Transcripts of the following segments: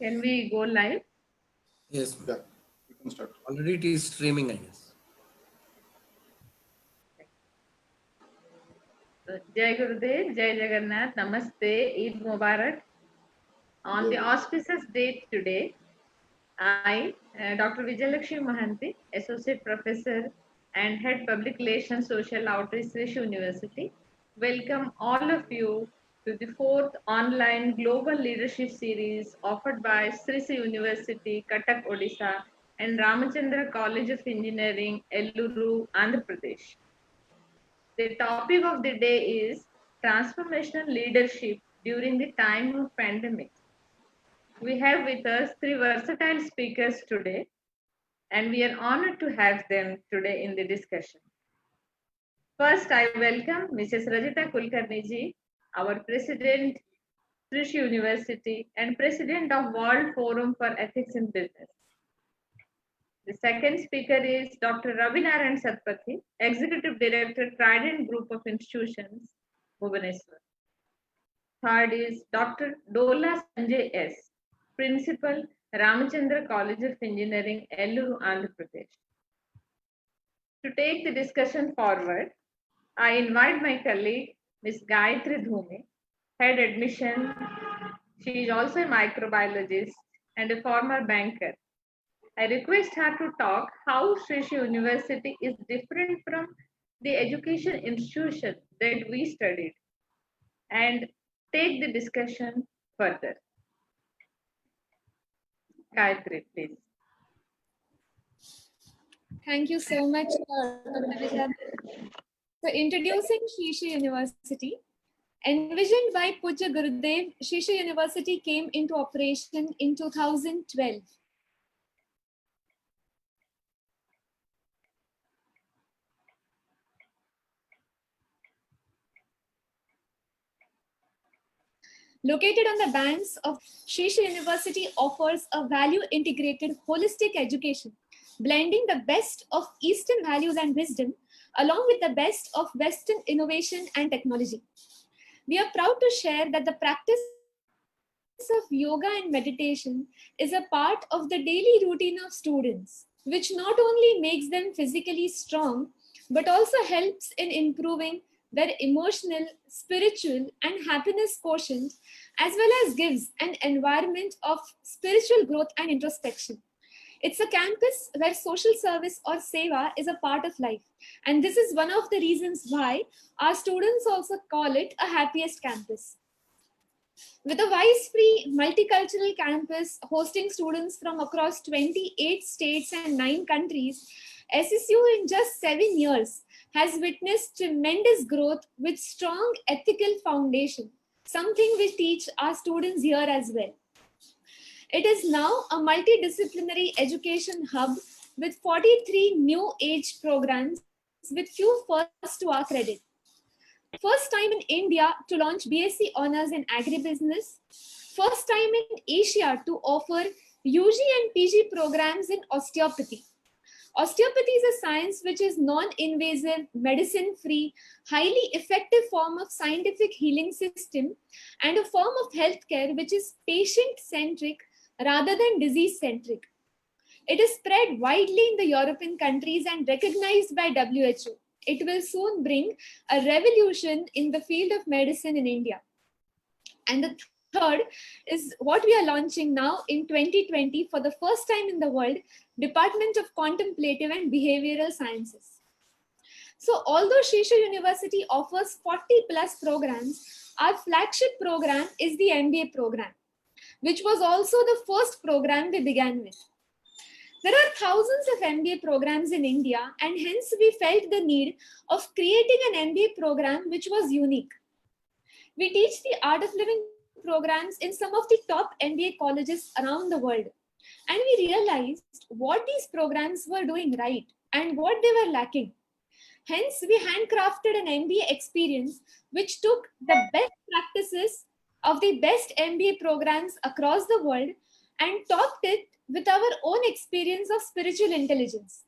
Can we go live? Yes, Yeah, you can start. already it is streaming, I guess. Jai Gurudev, Jai Jagannath, Namaste, Eid Mubarak. On the auspicious date today, I, Dr. Vijayalakshmi Mahanti, Associate Professor and Head Public Relations Social Outreach, Srish University, welcome all of you to the fourth online Global Leadership Series offered by Srish University, Cuttack, Odisha, and Ramachandra College of Engineering, Elluru, Andhra Pradesh. The topic of the day is transformational leadership during the time of pandemic. We have with us three versatile speakers today, and we are honored to have them today in the discussion. First, I welcome Mrs. Rajita Kulkarni ji, our President, Trish University, and President of World Forum for Ethics in Business. The second speaker is Dr. Ravinarayan Satpathy, Executive Director, Trident Group of Institutions, Bhubaneswar. Third is Dr. Dola Sanjay S., Principal, Ramachandra College of Engineering, Elluru, Andhra Pradesh. To take the discussion forward, I invite my colleague, Ms. Gayatri Dhume, Head Admission. She is also a microbiologist and a former banker. I request her to talk how Srish University is different from the education institution that we studied and take the discussion further. Gayatri, please. Thank you so much, Dr. Navija. So, introducing Shisha University. Envisioned by Pujya Gurudev, Shisha University came into operation in 2012. Located on the banks of Shisha University offers a value-integrated holistic education, blending the best of Eastern values and wisdom along with the best of Western innovation and technology. We are proud to share that the practice of yoga and meditation is a part of the daily routine of students, which not only makes them physically strong, but also helps in improving their emotional, spiritual, and happiness quotient, as well as gives an environment of spiritual growth and introspection. It's a campus where social service or seva is a part of life. And this is one of the reasons why our students also call it a happiest campus. With a vice-free multicultural campus hosting students from across 28 states and 9 countries, SSU in just 7 years has witnessed tremendous growth with strong ethical foundation, something we teach our students here as well. It is now a multidisciplinary education hub with 43 new age programs with few first to our credit. First time in India to launch BSc Honours in Agribusiness. First time in Asia to offer UG and PG programs in osteopathy. Osteopathy is a science which is non-invasive, medicine-free, highly effective form of scientific healing system and a form of healthcare which is patient-centric rather than disease-centric. It is spread widely in the European countries and recognized by WHO. It will soon bring a revolution in the field of medicine in India. And the third is what we are launching now in 2020 for the first time in the world, Department of Contemplative and Behavioral Sciences. So although Shisha University offers 40 plus programs, our flagship program is the MBA program, which was also the first program we began with. There are thousands of MBA programs in India, and hence we felt the need of creating an MBA program which was unique. We teach the Art of Living programs in some of the top MBA colleges around the world. And we realized what these programs were doing right and what they were lacking. Hence, we handcrafted an MBA experience which took the best practices of the best MBA programs across the world and topped it with our own experience of spiritual intelligence.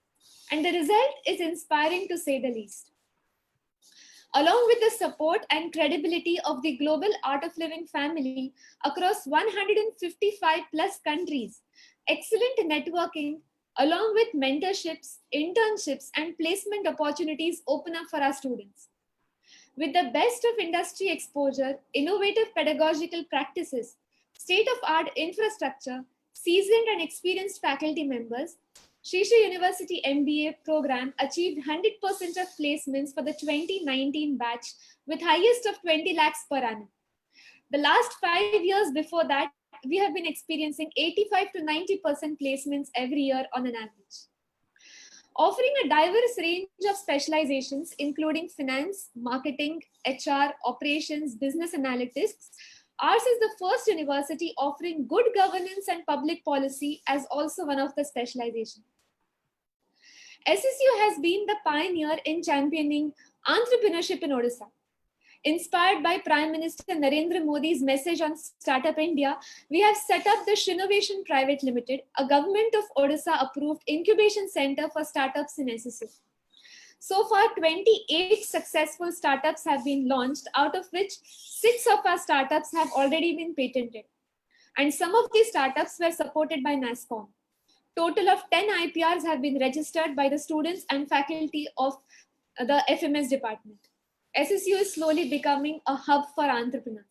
And the result is inspiring to say the least. Along with the support and credibility of the global art of living family across 155 plus countries, excellent networking, along with mentorships, internships, and placement opportunities open up for our students. With the best of industry exposure, innovative pedagogical practices, state-of-art infrastructure, seasoned and experienced faculty members, Shisha University MBA program achieved 100% of placements for the 2019 batch with highest of 20 lakhs per annum. The last 5 years before that, we have been experiencing 85 to 90% placements every year on an average. Offering a diverse range of specializations, including finance, marketing, HR, operations, business analytics, ours is the first university offering good governance and public policy as also one of the specializations. SSU has been the pioneer in championing entrepreneurship in Odisha. Inspired by Prime Minister Narendra Modi's message on Startup India, we have set up the Shrinovation Private Limited, a government of Odisha approved incubation center for startups in SSU. So far, 28 successful startups have been launched, out of which 6 of our startups have already been patented. And some of these startups were supported by NASSCOM. Total of 10 IPRs have been registered by the students and faculty of the FMS department. SSU is slowly becoming a hub for entrepreneurs.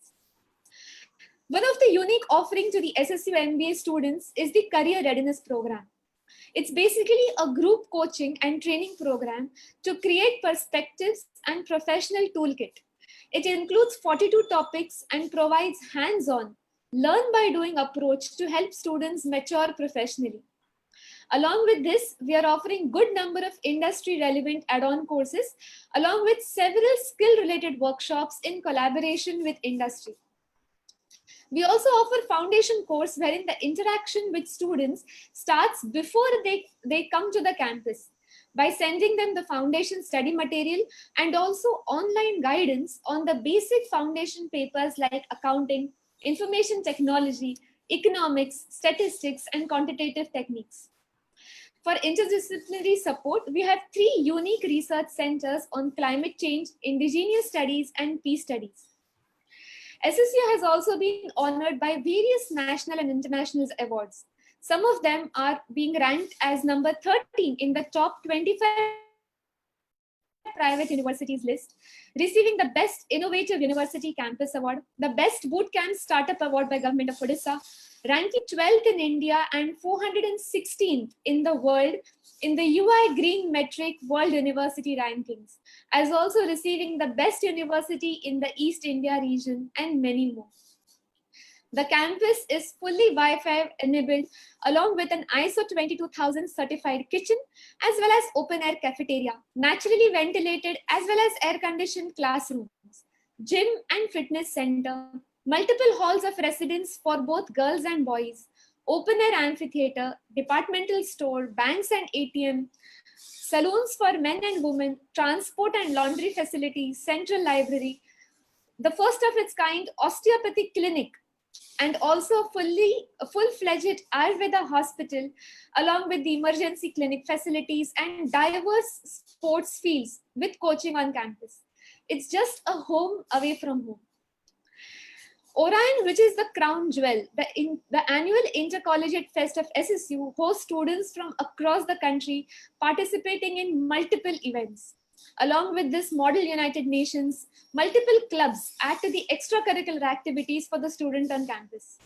One of the unique offerings to the SSU MBA students is the Career Readiness Program. It's basically a group coaching and training program to create perspectives and professional toolkit. It includes 42 topics and provides hands-on, learn by doing approach to help students mature professionally. Along with this, we are offering good number of industry relevant add-on courses, along with several skill related workshops in collaboration with industry. We also offer foundation course wherein the interaction with students starts before they come to the campus by sending them the foundation study material and also online guidance on the basic foundation papers like accounting, information technology, economics, statistics, and quantitative techniques. For interdisciplinary support, we have 3 unique research centers on climate change, indigenous studies, and peace studies. SSU has also been honored by various national and international awards. Some of them are being ranked as number 13 in the top 25 private universities list, receiving the Best Innovative University Campus Award, the Best Bootcamp Startup Award by Government of Odisha, ranking 12th in India and 416th in the world in the UI Green Metric World University Rankings, as also receiving the Best University in the East India region and many more. The campus is fully Wi-Fi enabled along with an ISO 22000 certified kitchen as well as open air cafeteria, naturally ventilated as well as air conditioned classrooms, gym and fitness center, multiple halls of residence for both girls and boys, open air amphitheater, departmental store, banks and ATM, saloons for men and women, transport and laundry facilities, central library, the first of its kind osteopathic clinic, and also full-fledged Ayurveda hospital, along with the emergency clinic facilities and diverse sports fields with coaching on campus. It's just a home away from home. Orion, which is the crown jewel, the annual Intercollegiate Fest of SSU, hosts students from across the country participating in multiple events. Along with this Model United Nations, multiple clubs add to the extracurricular activities for the student on campus.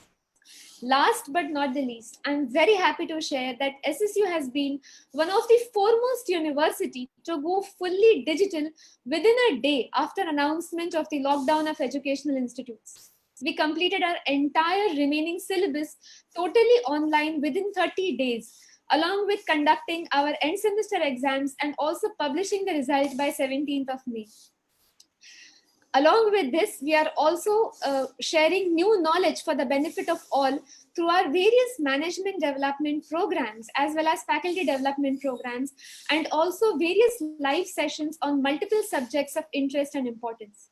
Last but not the least, I'm very happy to share that SSU has been one of the foremost university to go fully digital within a day after announcement of the lockdown of educational institutes. We completed our entire remaining syllabus totally online within 30 days, along with conducting our end semester exams and also publishing the result by 17th of May. Along with this, we are also sharing new knowledge for the benefit of all through our various management development programs as well as faculty development programs, and also various live sessions on multiple subjects of interest and importance.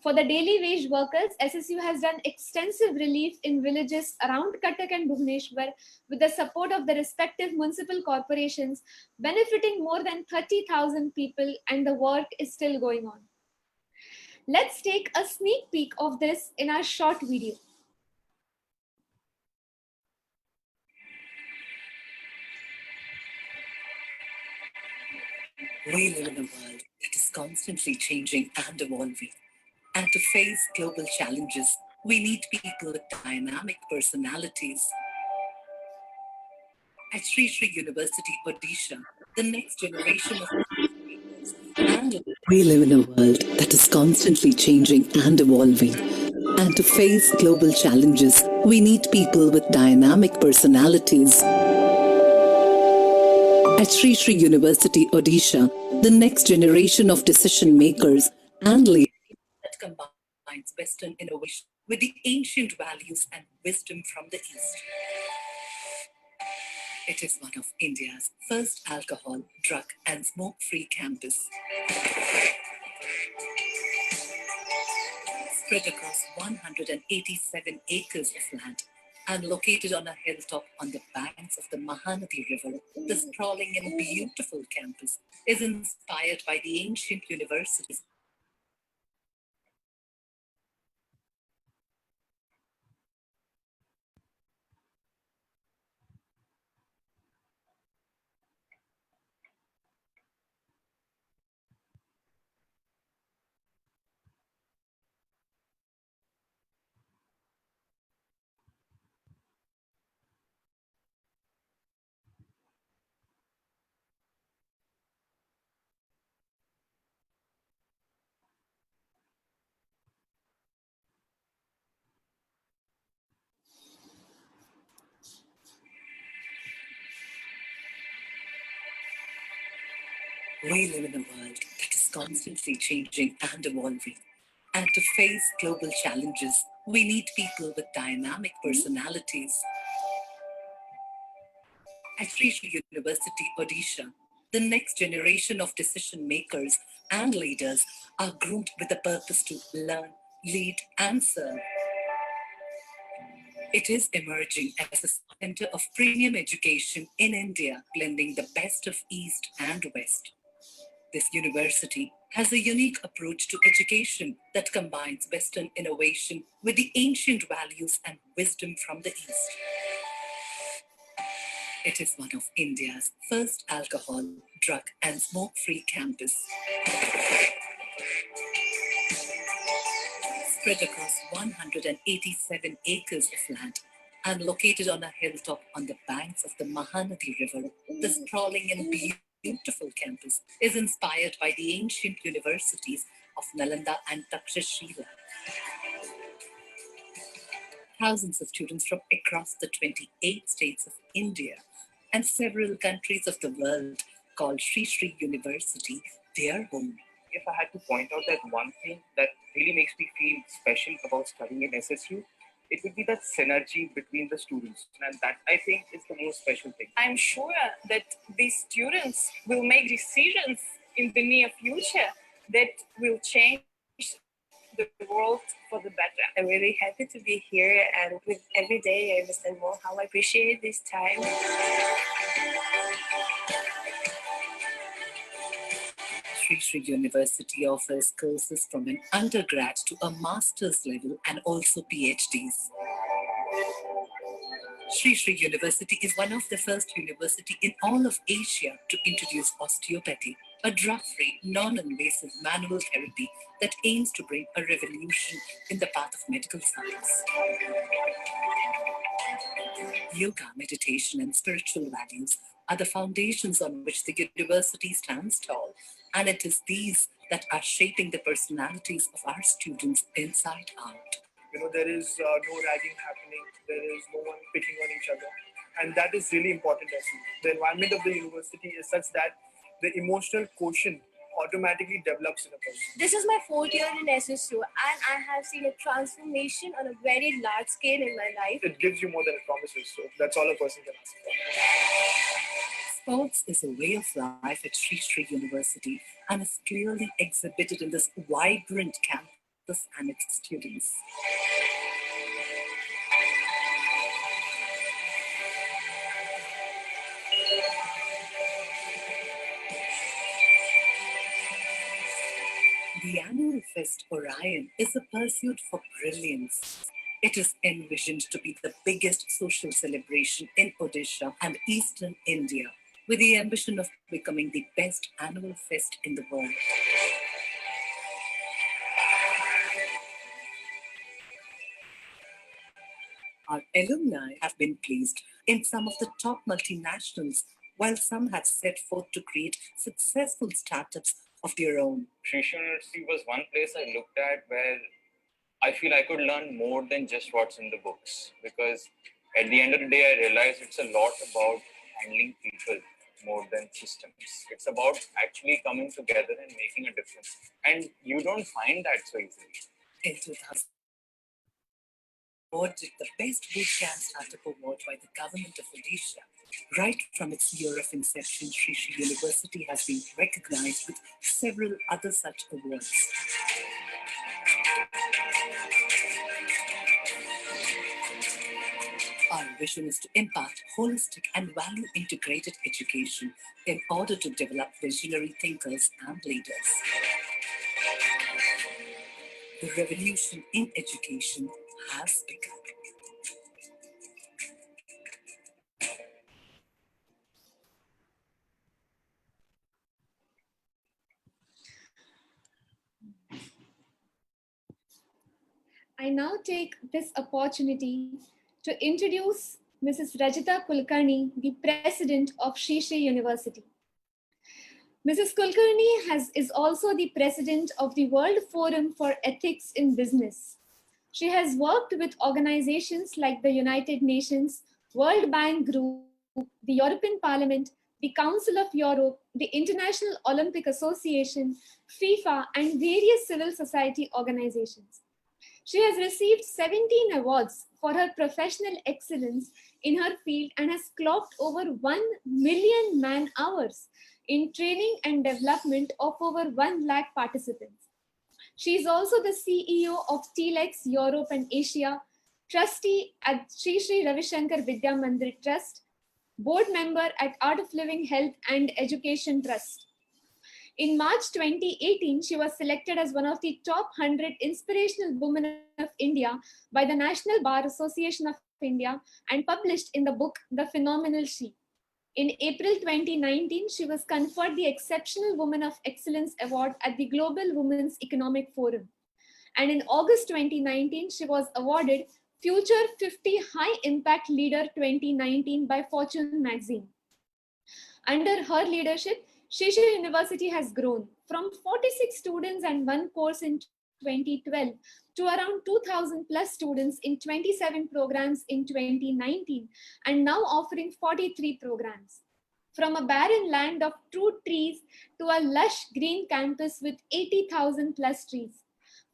For the daily wage workers, SSU has done extensive relief in villages around Cuttack and Bhubaneswar with the support of the respective municipal corporations, benefiting more than 30,000 people, and the work is still going on. Let's take a sneak peek of this in our short video. We live in a world that is constantly changing and evolving. And to face global challenges, we need people with dynamic personalities. At Sri Sri University, Odisha, the next generation of and we live in a world that is constantly changing and evolving. And to face global challenges, we need people with dynamic personalities. At Sri Sri University, Odisha, the next generation of decision makers and leaders that combines Western innovation with the ancient values and wisdom from the East. It is one of India's first alcohol, drug, and smoke free campus. Spread across 187 acres of land and located on a hilltop on the banks of the Mahanadi River, the sprawling and beautiful campus is inspired by the ancient universities. We live in a world that is constantly changing and evolving. And to face global challenges, we need people with dynamic personalities. At Sri Sri University, Odisha, the next generation of decision makers and leaders are groomed with a purpose to learn, lead, and serve. It is emerging as a center of premium education in India, blending the best of East and West. This university has a unique approach to education that combines Western innovation with the ancient values and wisdom from the East. It is one of India's first alcohol, drug, and smoke free campus. Spread across 187 acres of land and located on a hilltop on the banks of the Mahanadi River, the sprawling and beautiful campus is inspired by the ancient universities of Nalanda and Takshashila. Thousands of students from across the 28 states of India and several countries of the world call Sri Sri University their home. If I had to point out that one thing that really makes me feel special about studying in SSU, it would be that synergy between the students. And that I think is the most special thing. I'm sure that these students will make decisions in the near future that will change the world for the better. I'm really happy to be here, and with every day I understand more how I appreciate this time. Sri Sri University offers courses from an undergrad to a master's level and also PhDs. Sri Sri University is one of the first university in all of Asia to introduce osteopathy, a drug-free, non-invasive manual therapy that aims to bring a revolution in the path of medical science. Yoga, meditation, and spiritual values are the foundations on which the university stands tall, and it is these that are shaping the personalities of our students inside out. There is no ragging happening. There is no one picking on each other. And that is really important as well. The environment of the university is such that the emotional quotient automatically develops in a person. This is my fourth year in SSU, and I have seen a transformation on a very large scale in my life. It gives you more than it promises. So that's all a person can ask for. Sports is a way of life at Sri Sri University and is clearly exhibited in this vibrant campus and its students. The The annual Fest Orion is a pursuit for brilliance. It is envisioned to be the biggest social celebration in Odisha and eastern India, with the ambition of becoming the best annual fest in the world. Our alumni have been placed in some of the top multinationals, while some have set forth to create successful startups of their own. Shishu University was one place I looked at where I feel I could learn more than just what's in the books, because at the end of the day, I realized it's a lot about handling people more than systems. It's about actually coming together and making a difference. And you don't find that so easily. In 2000, awarded the Best Bootcamp Startup Award by the Government of Odisha. Right from its year of inception, Sri University has been recognized with several other such awards. Our vision is to impart holistic and value-integrated education in order to develop visionary thinkers and leaders. The revolution in education has begun. I now take this opportunity to introduce Mrs. Rajita Kulkarni, the President of Sri University. Mrs. Kulkarni is also the President of the World Forum for Ethics in Business. She has worked with organizations like the United Nations, World Bank Group, the European Parliament, the Council of Europe, the International Olympic Association, FIFA, and various civil society organizations. She has received 17 awards for her professional excellence in her field and has clocked over 1 million man-hours in training and development of over 1 lakh participants. She is also the CEO of TLEX Europe and Asia, trustee at Sri Sri Ravi Shankar Vidya Mandir Trust, board member at Art of Living Health and Education Trust. In March 2018, she was selected as one of the top 100 inspirational women of India by the National Bar Association of India and published in the book The Phenomenal She. In April 2019, she was conferred the Exceptional Woman of Excellence Award at the Global Women's Economic Forum. And in August 2019, she was awarded Future 50 High Impact Leader 2019 by Fortune magazine. Under her leadership, Sri University has grown from 46 students and 1 course in 2012 to around 2,000 plus students in 27 programs in 2019 and now offering 43 programs. From a barren land of true trees to a lush green campus with 80,000 plus trees.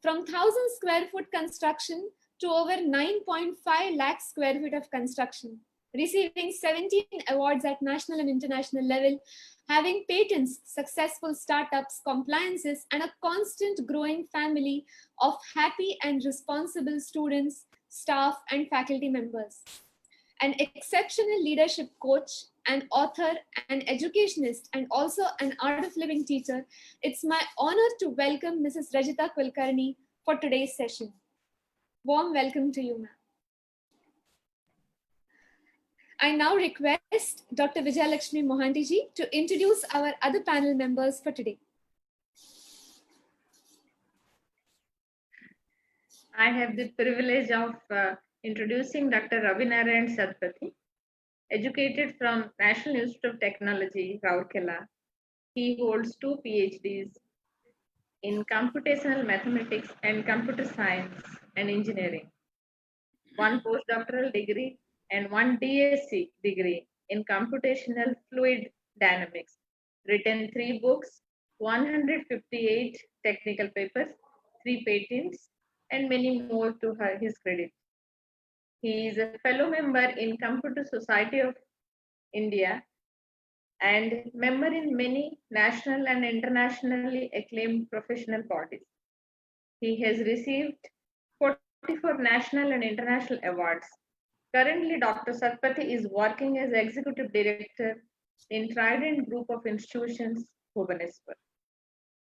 From 1,000 square foot construction to over 9.5 lakh square feet of construction. Receiving 17 awards at national and international level, having patents, successful startups, compliances, and a constant growing family of happy and responsible students, staff, and faculty members. An exceptional leadership coach, an author, an educationist, and also an art of living teacher, it's my honor to welcome Mrs. Rajita Kulkarni for today's session. Warm welcome to you, ma'am. I now request Dr. Vijayalakshmi Mohanty ji to introduce our other panel members for today. I have the privilege of introducing Dr. Ravinarayan Satpathy, educated from National Institute of Technology, Rourkela. He holds 2 PhDs in computational mathematics and computer science and engineering, 1 postdoctoral degree and 1 DSc degree in computational fluid dynamics, written 3 books, 158 technical papers, 3 patents, and many more to his credit. He is a fellow member in Computer Society of India and member in many national and internationally acclaimed professional bodies. He has received 44 national and international awards. Currently, Dr. Satpathy is working as Executive Director in Trident Group of Institutions, Bhubaneswar.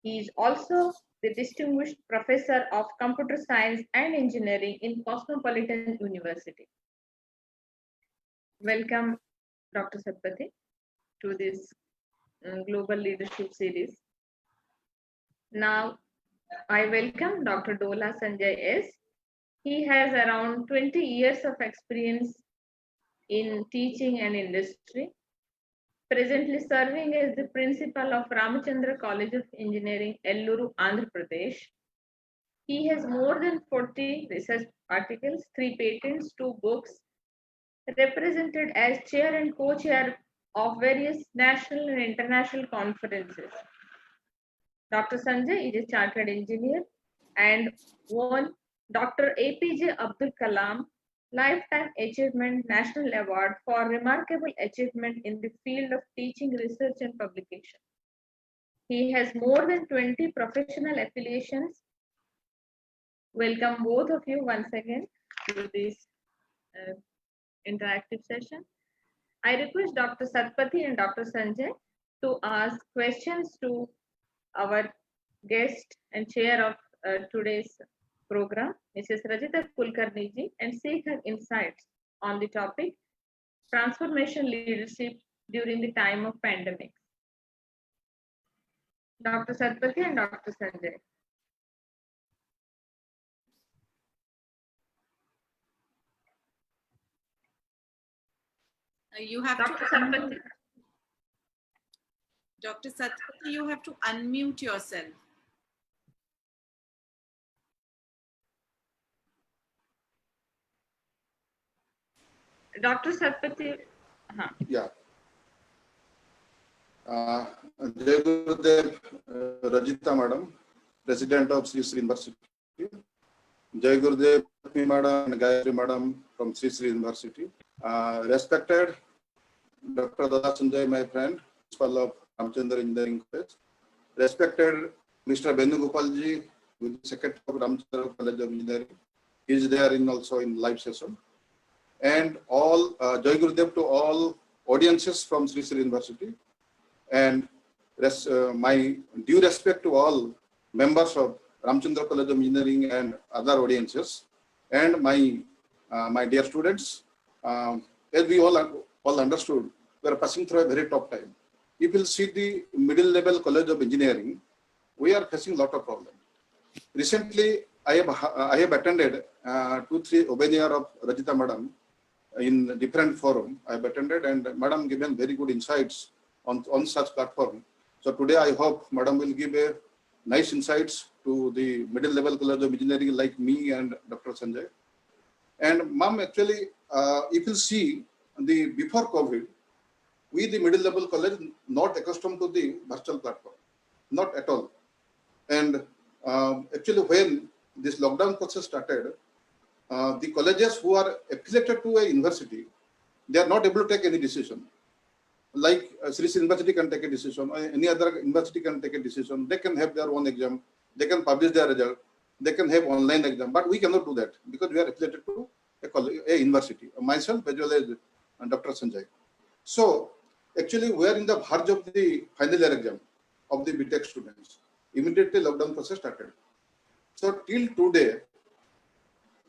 He is also the Distinguished Professor of Computer Science and Engineering in Cosmopolitan University. Welcome, Dr. Satpathy, to this Global Leadership Series. Now, I welcome Dr. Dola Sanjay S. He has around 20 years of experience in teaching and industry, presently serving as the principal of Ramachandra College of Engineering, Elluru, Andhra Pradesh. He has more than 40 research articles, 3 patents, 2 books, represented as chair and co-chair of various national and international conferences. Dr. Sanjay is a chartered engineer and won Dr. APJ Abdul Kalam Lifetime Achievement National Award for remarkable achievement in the field of teaching, research, and publication. He has more than 20 professional affiliations. Welcome both of you once again to this interactive session. I request Dr. Satpathy and Dr. Sanjay to ask questions to our guest and chair of today's program, Mrs. Rajita Kulkarni ji, and seek her insights on the topic transformation leadership during the time of pandemic. Dr. Satpathy and Dr. Sanjay. You have Dr. Satpathy. Dr. Satpathy, you have to unmute yourself. Dr. Satpathy. Yeah. Jai Gurudev, Rajita Madam, President of Sri Sri University. Jai Gurudev Madam and Gayatri Madam from Sri Sri University. Respected Dr. Dada Sanjay, my friend, Principal of Ramachandra Engineering College. Respected Mr. Benugopalji, with the Secretary of Ramachandra College of Engineering. He is there also in live session. And all Jai Gurudev to all audiences from Sri Sri University, and my due respect to all members of Ramachandra College of Engineering and other audiences, and my dear students. As we all understood, we are passing through a very tough time. If you see the middle level College of Engineering, we are facing a lot of problems. Recently, I have attended 2-3 webinar of Rajita Madam in different forum. I have attended, and Madam given very good insights on such platform. So today I hope Madam will give a nice insights to the middle level College of Engineering like me and Dr. Sanjay. And Ma'am, actually, if you see the before COVID, we the middle level college not accustomed to the virtual platform, not at all. And actually when this lockdown process started, the colleges who are affiliated to a university, they are not able to take any decision. Like Sri Sri University can take a decision, or any other university can take a decision. They can have their own exam, they can publish their result, they can have online exam, but we cannot do that because we are affiliated to a university. Myself as well as Dr. Sanjay. So actually we are in the verge of the final year exam of the BTech students. Immediately lockdown process started. So till today,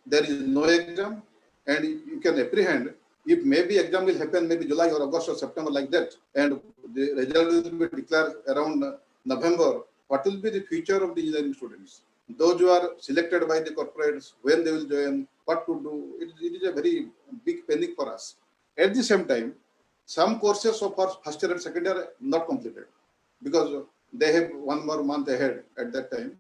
there is no exam, and you can apprehend if maybe exam will happen maybe July or August or September like that, and the result will be declared around November. What will be the future of the engineering students? Those who are selected by the corporates, when they will join, what to do, it is a very big panic for us. At the same time, some courses of our first year and second year are not completed because they have 1 more month ahead at that time.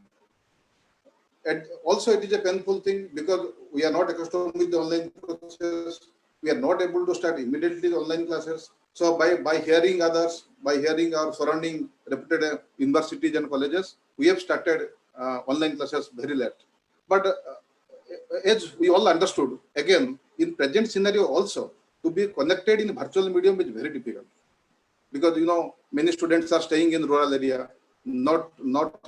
And also it is a painful thing because we are not accustomed with the online process. We are not able to start immediately the online classes. So by hearing others, by hearing our surrounding reputed universities and colleges, we have started online classes very late. But as we all understood, again, in present scenario also, to be connected in virtual medium is very difficult. Because many students are staying in rural area, not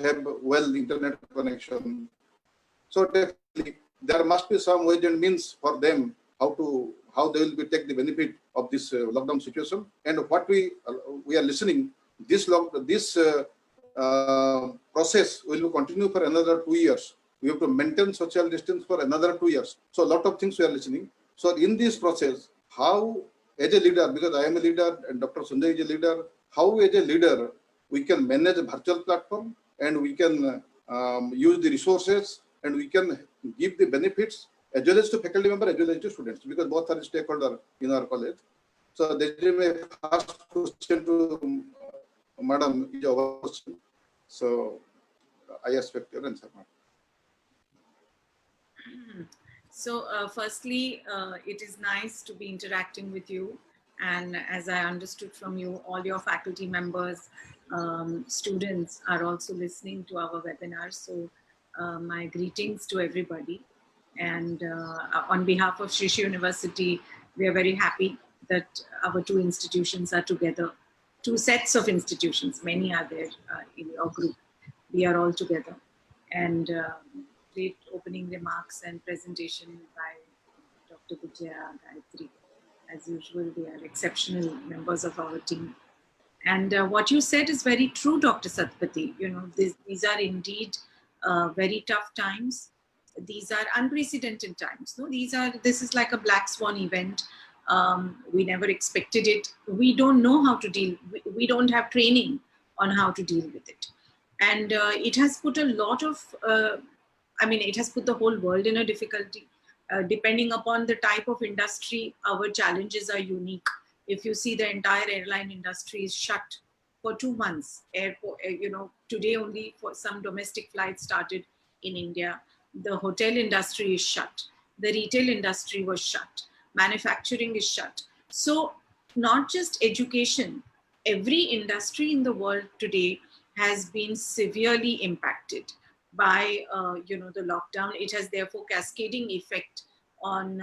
have well internet connection. So definitely there must be some ways and means for them how they will be take the benefit of this lockdown situation. And what we are listening, this process will continue for another 2 years. We have to maintain social distance for another 2 years. So a lot of things we are listening. So in this process, how as a leader, because I am a leader and Dr. Sanjay is a leader, how as a leader we can manage a virtual platform and we can use the resources and we can give the benefits as well as to faculty member as well as to students, because both are stakeholder in our college. So that is my first question to Madam is our question. So I expect your answer, Madam. So, firstly, it is nice to be interacting with you. And as I understood from you, all your faculty members, students are also listening to our webinar. So, my greetings to everybody. And on behalf of Sri Sri University, we are very happy that our two institutions are together. Two sets of institutions, many are there in your group. We are all together. And great opening remarks and presentation by Dr. Vijaya, Gayatri. As usual, they are exceptional members of our team. And what you said is very true, Dr. Satpathy. You know, these are indeed very tough times. These are unprecedented times. No, this is like a black swan event. We never expected it. We don't know how to deal. We don't have training on how to deal with it. And it has put a lot of, it has put the whole world in a difficulty. Depending upon the type of industry, our challenges are unique. If you see the entire airline industry is shut for 2 months. Airport, today only for some domestic flights started in India. The hotel industry is shut. The retail industry was shut. Manufacturing is shut. So not just education, every industry in the world today has been severely impacted by the lockdown. It has therefore cascading effect on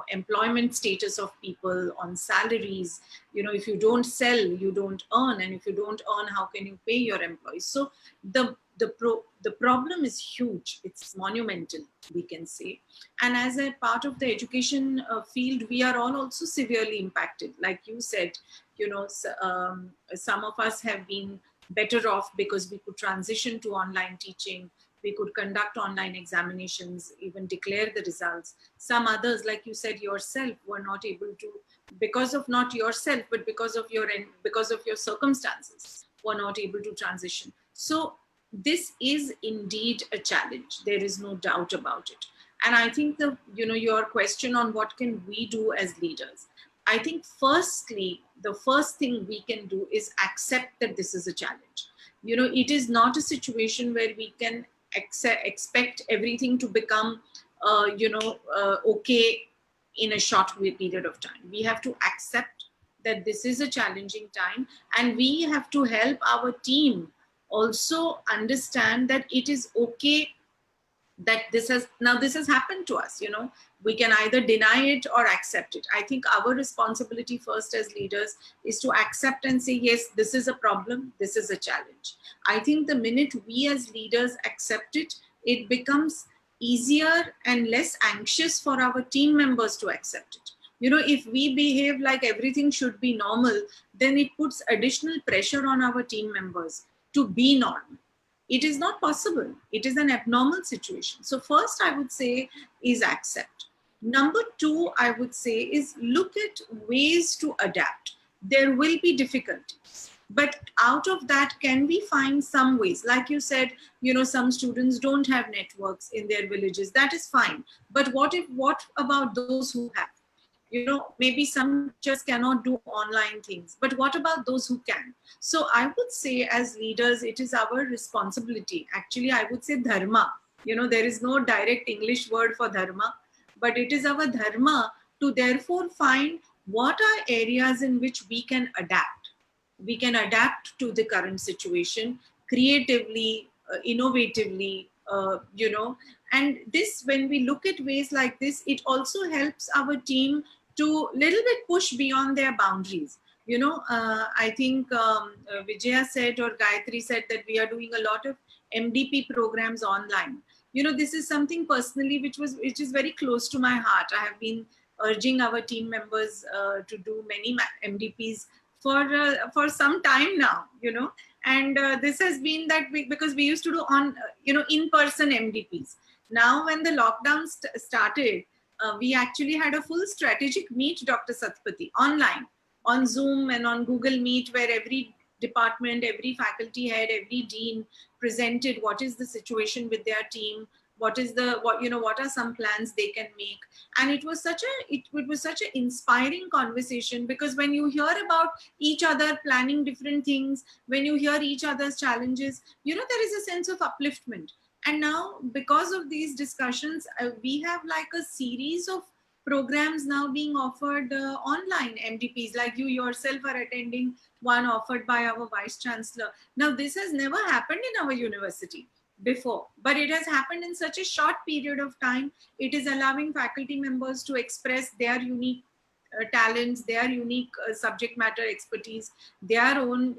employment status of people, on salaries. If you don't sell, you don't earn, and if you don't earn, how can you pay your employees? So the problem is huge. It's monumental, we can say. And as a part of the education field, we are all also severely impacted. Like you said, some of us have been better off because we could transition to online teaching. We could conduct online examinations, even declare the results. Some others, like you said yourself, were not able to, because of not yourself, but because of your circumstances, were not able to transition. So this is indeed a challenge. There is no doubt about it. And I think your question on what can we do as leaders, I think firstly, the first thing we can do is accept that this is a challenge. It is not a situation where we can expect everything to become, okay in a short period of time. We have to accept that this is a challenging time, and we have to help our team also understand that it is okay that this has happened to us. We can either deny it or accept it. I think our responsibility first as leaders is to accept and say, yes, this is a problem, this is a challenge. I think the minute we as leaders accept it, it becomes easier and less anxious for our team members to accept it. If we behave like everything should be normal, then it puts additional pressure on our team members to be normal. It is not possible. It is an abnormal situation. So first, I would say, is accept. Number two, I would say, is look at ways to adapt. There will be difficulties, but out of that, can we find some ways? Like you said, some students don't have networks in their villages. That is fine. But what about those who have? Maybe some teachers cannot do online things, but what about those who can? So I would say, as leaders, it is our responsibility. Actually, I would say dharma. There is no direct English word for dharma, but it is our dharma to therefore find what are areas in which we can adapt. We can adapt to the current situation creatively, innovatively, and this, when we look at ways like this, it also helps our team to little bit push beyond their boundaries. I think Vijaya said, or Gayatri said, that we are doing a lot of MDP programs online. This is something personally which is very close to my heart. I have been urging our team members to do many MDPs for some time now, you know. And this has been that because we used to do on in-person MDPs. Now when the lockdown started, we actually had a full strategic meet, Dr. Satpathy, online on Zoom and on Google Meet, where every department, every faculty head, every dean presented what is the situation with their team, what are some plans they can make. And it was such an inspiring conversation, because when you hear about each other planning different things, when you hear each other's challenges, there is a sense of upliftment. And now, because of these discussions, we have like a series of programs now being offered online, MDPs, like you yourself are attending one offered by our Vice Chancellor. Now, this has never happened in our university before, but it has happened in such a short period of time. It is allowing faculty members to express their unique talents, their unique subject matter expertise, their own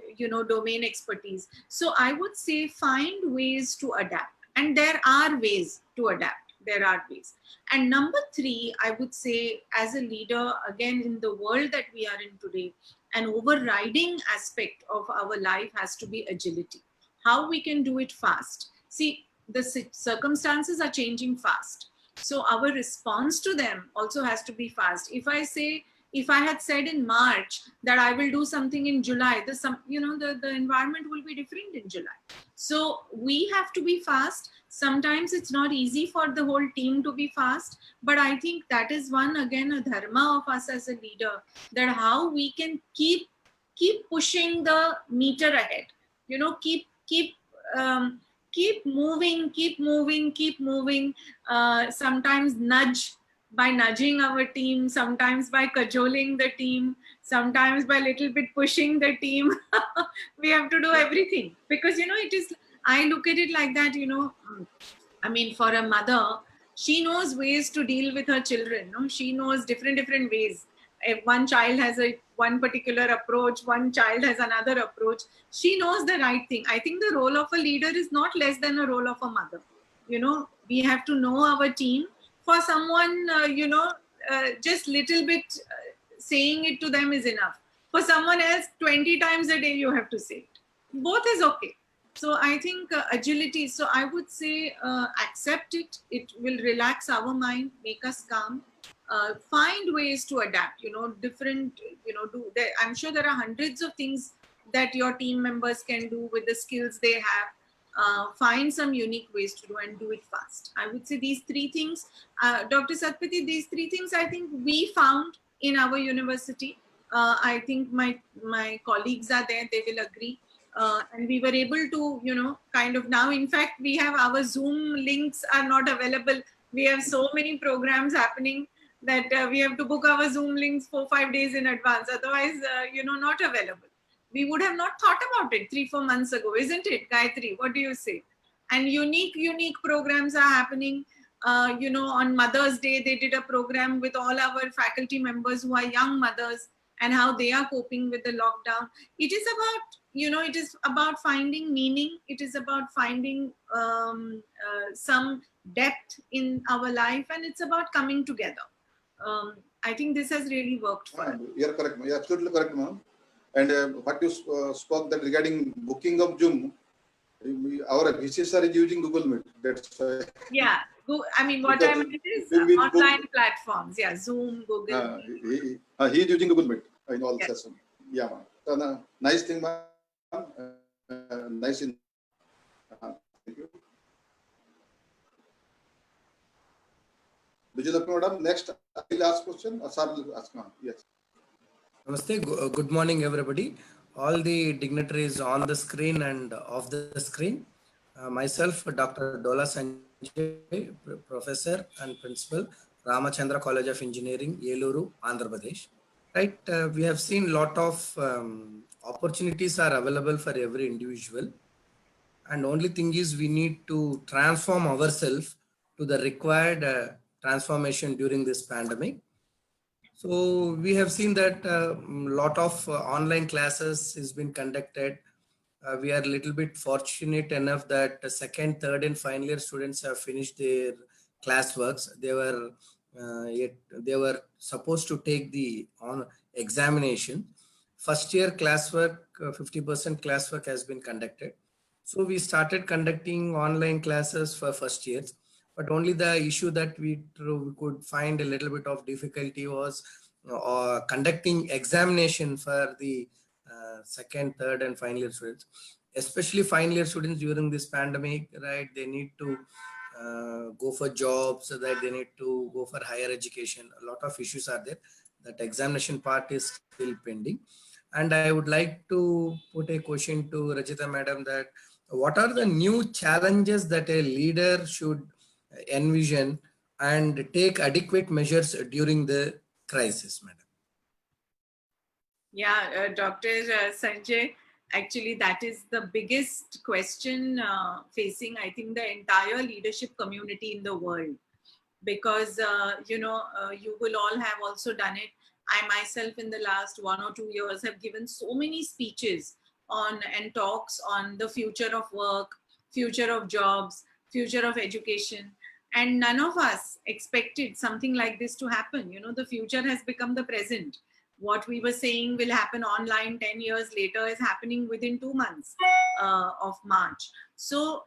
domain expertise. So I would say find ways to adapt, and there are ways to adapt. There are ways. And number three, I would say, as a leader, again, in the world that we are in today, an overriding aspect of our life has to be agility. How we can do it fast. See, the circumstances are changing fast. So our response to them also has to be fast. If I had said in March that I will do something in July, the environment will be different in July. So we have to be fast. Sometimes it's not easy for the whole team to be fast, but I think that is one, again, a dharma of us as a leader, that how we can keep pushing the meter ahead, keep moving, sometimes by nudging our team, sometimes by cajoling the team, sometimes by little bit pushing the team. We have to do everything, because I look at it like that. I mean, for a mother, she knows ways to deal with her children. No? She knows different ways. If one child has one particular approach, one child has another approach, she knows the right thing. I think the role of a leader is not less than a role of a mother. We have to know our team. For someone, just little bit saying it to them is enough. For someone else, 20 times a day you have to say it. Both is okay. So I think agility. So I would say accept it. It will relax our mind, make us calm. Find ways to adapt. I'm sure there are hundreds of things that your team members can do with the skills they have. Find some unique ways to do and do it fast. I would say these three things, Dr. Satpathy, these three things I think we found in our university. I think my colleagues are there, they will agree. And we were able to, kind of now, in fact, we have our Zoom links are not available. We have so many programs happening that we have to book our Zoom links 4-5 days in advance. Otherwise, not available. We would have not thought about it 3-4 months ago, isn't it, Gayatri? What do you say? And unique programs are happening. On Mother's Day, they did a program with all our faculty members who are young mothers and how they are coping with the lockdown. It is about finding meaning. It is about finding some depth in our life, and it's about coming together. I think this has really worked for us. You're correct. You're absolutely correct, ma'am. And what you spoke that regarding booking of Zoom, our VCSR is using Google Meet. That's why. Yeah. I mean, what I meant is online platforms. Yeah, Zoom, Google. He is using Google Meet in all sessions. Yeah, ma'am. So, nice thing, ma'am. Nice. Thank you. Vijayalakshmi madam, next I will ask question. Sir will ask, ma'am. Yes. Namaste. Good morning, everybody. All the dignitaries on the screen and off the screen. Myself, Dr. Dola Sanjay, Professor and Principal, Ramachandra College of Engineering, Yeluru, Andhra Pradesh. Right, we have seen lot of opportunities are available for every individual. And only thing is we need to transform ourselves to the required transformation during this pandemic. So we have seen that a lot of online classes has been conducted. We are a little bit fortunate enough that the second, third and final year students have finished their classworks. They were supposed to take the examination. first year classwork, 50% classwork has been conducted. So we started conducting online classes for first years, but only the issue that we could find a little bit of difficulty was conducting examination for the second, third, and final year students, especially final year students during this pandemic, right? They need to go for jobs, so that they need to go for higher education. A lot of issues are there. That examination part is still pending. And I would like to put a question to Rajita madam, that what are the new challenges that a leader should envision and take adequate measures during the crisis, madam? Yeah, Dr. Sanjay, actually that is the biggest question facing, I think, the entire leadership community in the world. Because you will all have also done it. I myself in the last 1 or 2 years have given so many speeches on and talks on the future of work, future of jobs, future of education, and none of us expected something like this to happen. The future has become the present. What we were saying will happen online 10 years later is happening within 2 months of March. So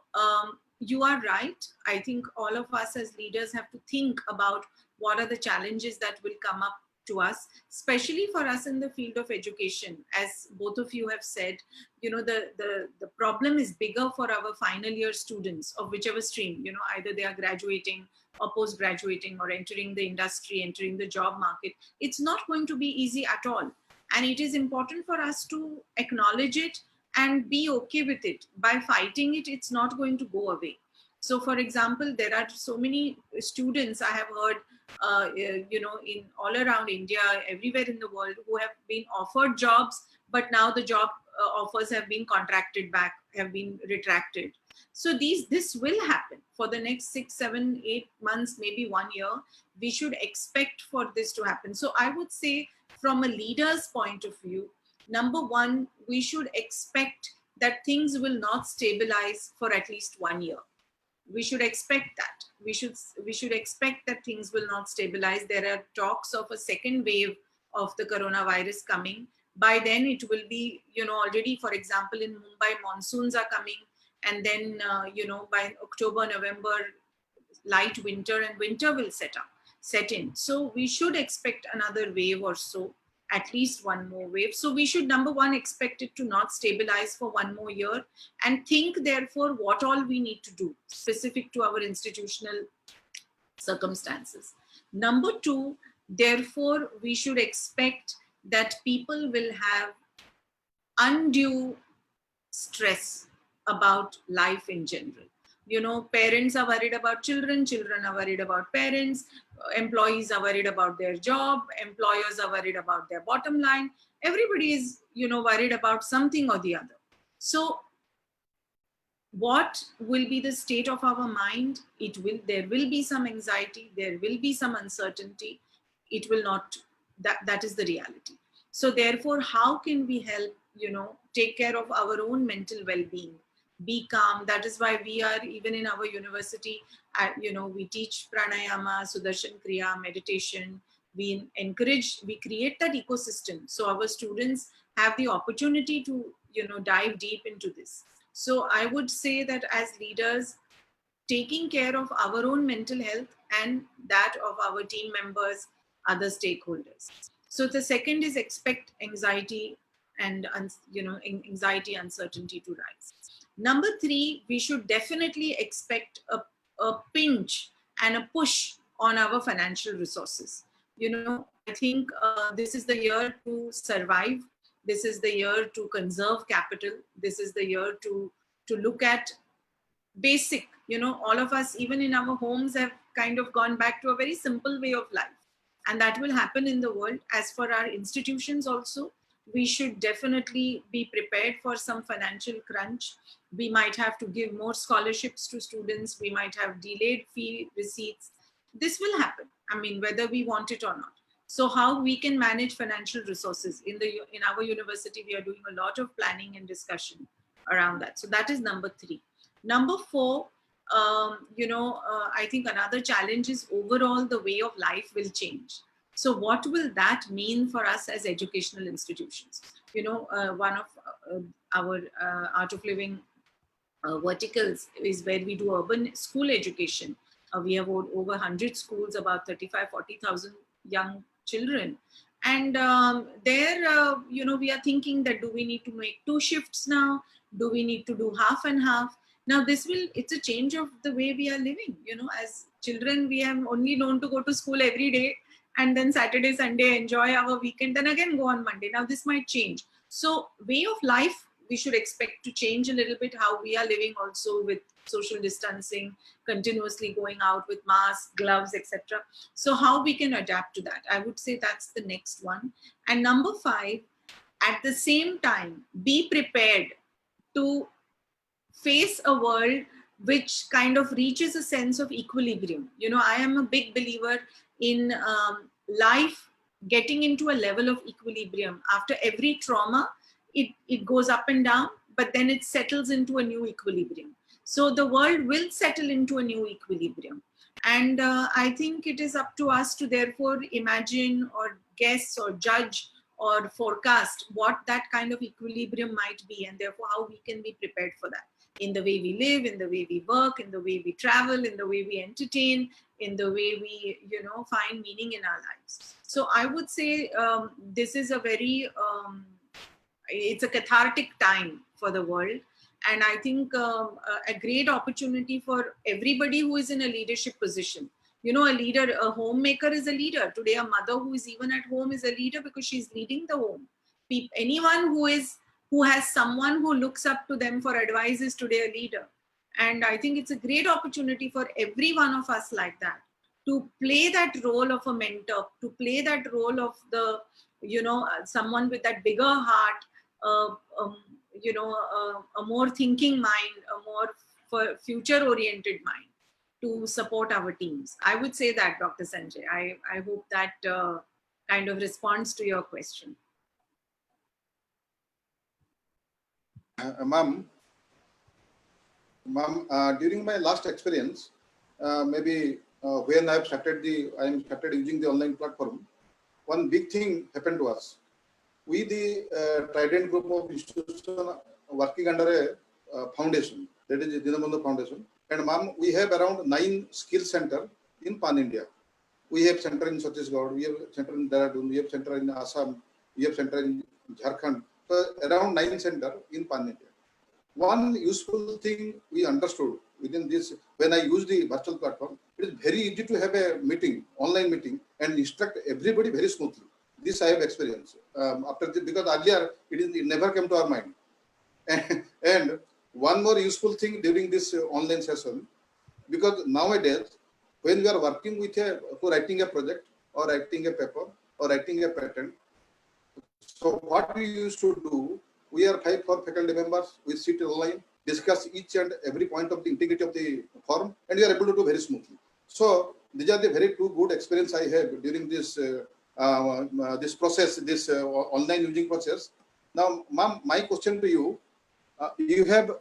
you are right. I think all of us as leaders have to think about what are the challenges that will come up to us, especially for us in the field of education. As both of you have said, the problem is bigger for our final year students of whichever stream, either they are graduating or post-graduating or entering the industry, entering the job market. It's not going to be easy at all. And it is important for us to acknowledge it and be okay with it. By fighting it, it's not going to go away. So for example, there are so many students I have heard, in all around India, everywhere in the world, who have been offered jobs, but now the job offers have been contracted back, have been retracted. So this will happen for the next 6, 7, 8 months, maybe 1 year. We should expect for this to happen. So I would say, from a leader's point of view, number one, we should expect that things will not stabilize for at least 1 year. We should expect that. We should expect that things will not stabilize. There are talks of a second wave of the coronavirus coming. By then it will be, already, for example, in Mumbai, monsoons are coming. And then, by October, November, light winter, and winter will set in. So we should expect another wave or so, at least one more wave. So we should, number one, expect it to not stabilize for 1 more year, and think therefore what all we need to do specific to our institutional circumstances. Number two, therefore, we should expect that people will have undue stress about life in general. Parents are worried about children, children are worried about parents, employees are worried about their job, employers are worried about their bottom line. Everybody is, worried about something or the other. So what will be the state of our mind? There will be some anxiety, there will be some uncertainty. It will not, that is the reality. So therefore, how can we help, take care of our own mental well-being, be calm? That is why we are, even in our university, we teach pranayama, sudarshan kriya, meditation. We create that ecosystem, so our students have the opportunity to, dive deep into this. So I would say that as leaders, taking care of our own mental health and that of our team members, other stakeholders. So the second is expect anxiety and anxiety, uncertainty to rise. Number three, we should definitely expect a pinch and a push on our financial resources. I think this is the year to survive. This is the year to conserve capital. This is the year to look at basic, all of us, even in our homes, have kind of gone back to a very simple way of life. And that will happen in the world. As for our institutions also, we should definitely be prepared for some financial crunch. We might have to give more scholarships to students. We might have delayed fee receipts. This will happen, whether we want it or not. So how we can manage financial resources in our university, we are doing a lot of planning and discussion around that. So that is number three. Number four, I think another challenge is overall the way of life will change. So what will that mean for us as educational institutions? One of our Art of Living verticals is where we do urban school education. We have over 100 schools, about 40,000 young children. And there, we are thinking that do we need to make 2 shifts now? Do we need to do half and half? Now, it's a change of the way we are living. As children, we have only known to go to school every day and then Saturday, Sunday, enjoy our weekend, then again go on Monday. Now, this might change. So, way of life, we should expect to change a little bit how we are living also, with social distancing, continuously going out with masks, gloves, etc. So how we can adapt to that, I would say that's the next one. And number 5, at the same time, be prepared to face a world which kind of reaches a sense of equilibrium. I am a big believer in life getting into a level of equilibrium. After every trauma, it goes up and down, but then it settles into a new equilibrium. So the world will settle into a new equilibrium. And I think it is up to us to therefore imagine or guess or judge or forecast what that kind of equilibrium might be, and therefore how we can be prepared for that, in the way we live, in the way we work, in the way we travel, in the way we entertain, in the way we, find meaning in our lives. So I would say this is a very, it's a cathartic time for the world. And I think a great opportunity for everybody who is in a leadership position. A leader, a homemaker is a leader. Today, a mother who is even at home is a leader because she's leading the home. Anyone who has someone who looks up to them for advice is today a leader. And I think it's a great opportunity for every one of us like that to play that role of a mentor, to play that role of the, someone with that bigger heart, a more thinking mind, a more future oriented mind to support our teams. I would say that, Dr. Sanjay. I hope that kind of responds to your question. Ma'am, during my last experience, maybe when I am started using the online platform, one big thing happened to us. We, the Trident group of institutions working under a foundation, that is Dinabandhu Foundation. And ma'am, we have around 9 skill center in Pan India. We have center in Chhattisgarh, we have center in Dehradun, we have center in Assam, we have center in Jharkhand. So around 9 center in Pan India. One useful thing we understood within this, when I use the virtual platform, it is very easy to have a meeting, online meeting, and instruct everybody very smoothly. This I have experienced because earlier it never came to our mind. And one more useful thing during this online session, because nowadays when we are working with for writing a project or writing a paper or writing a patent, so what we used to do, we are 4 faculty members, we sit online, discuss each and every point of the integrity of the form, and we are able to do very smoothly. So these are the very 2 good experience I had during this this process, this online using process. Now, ma'am, my question to you, you have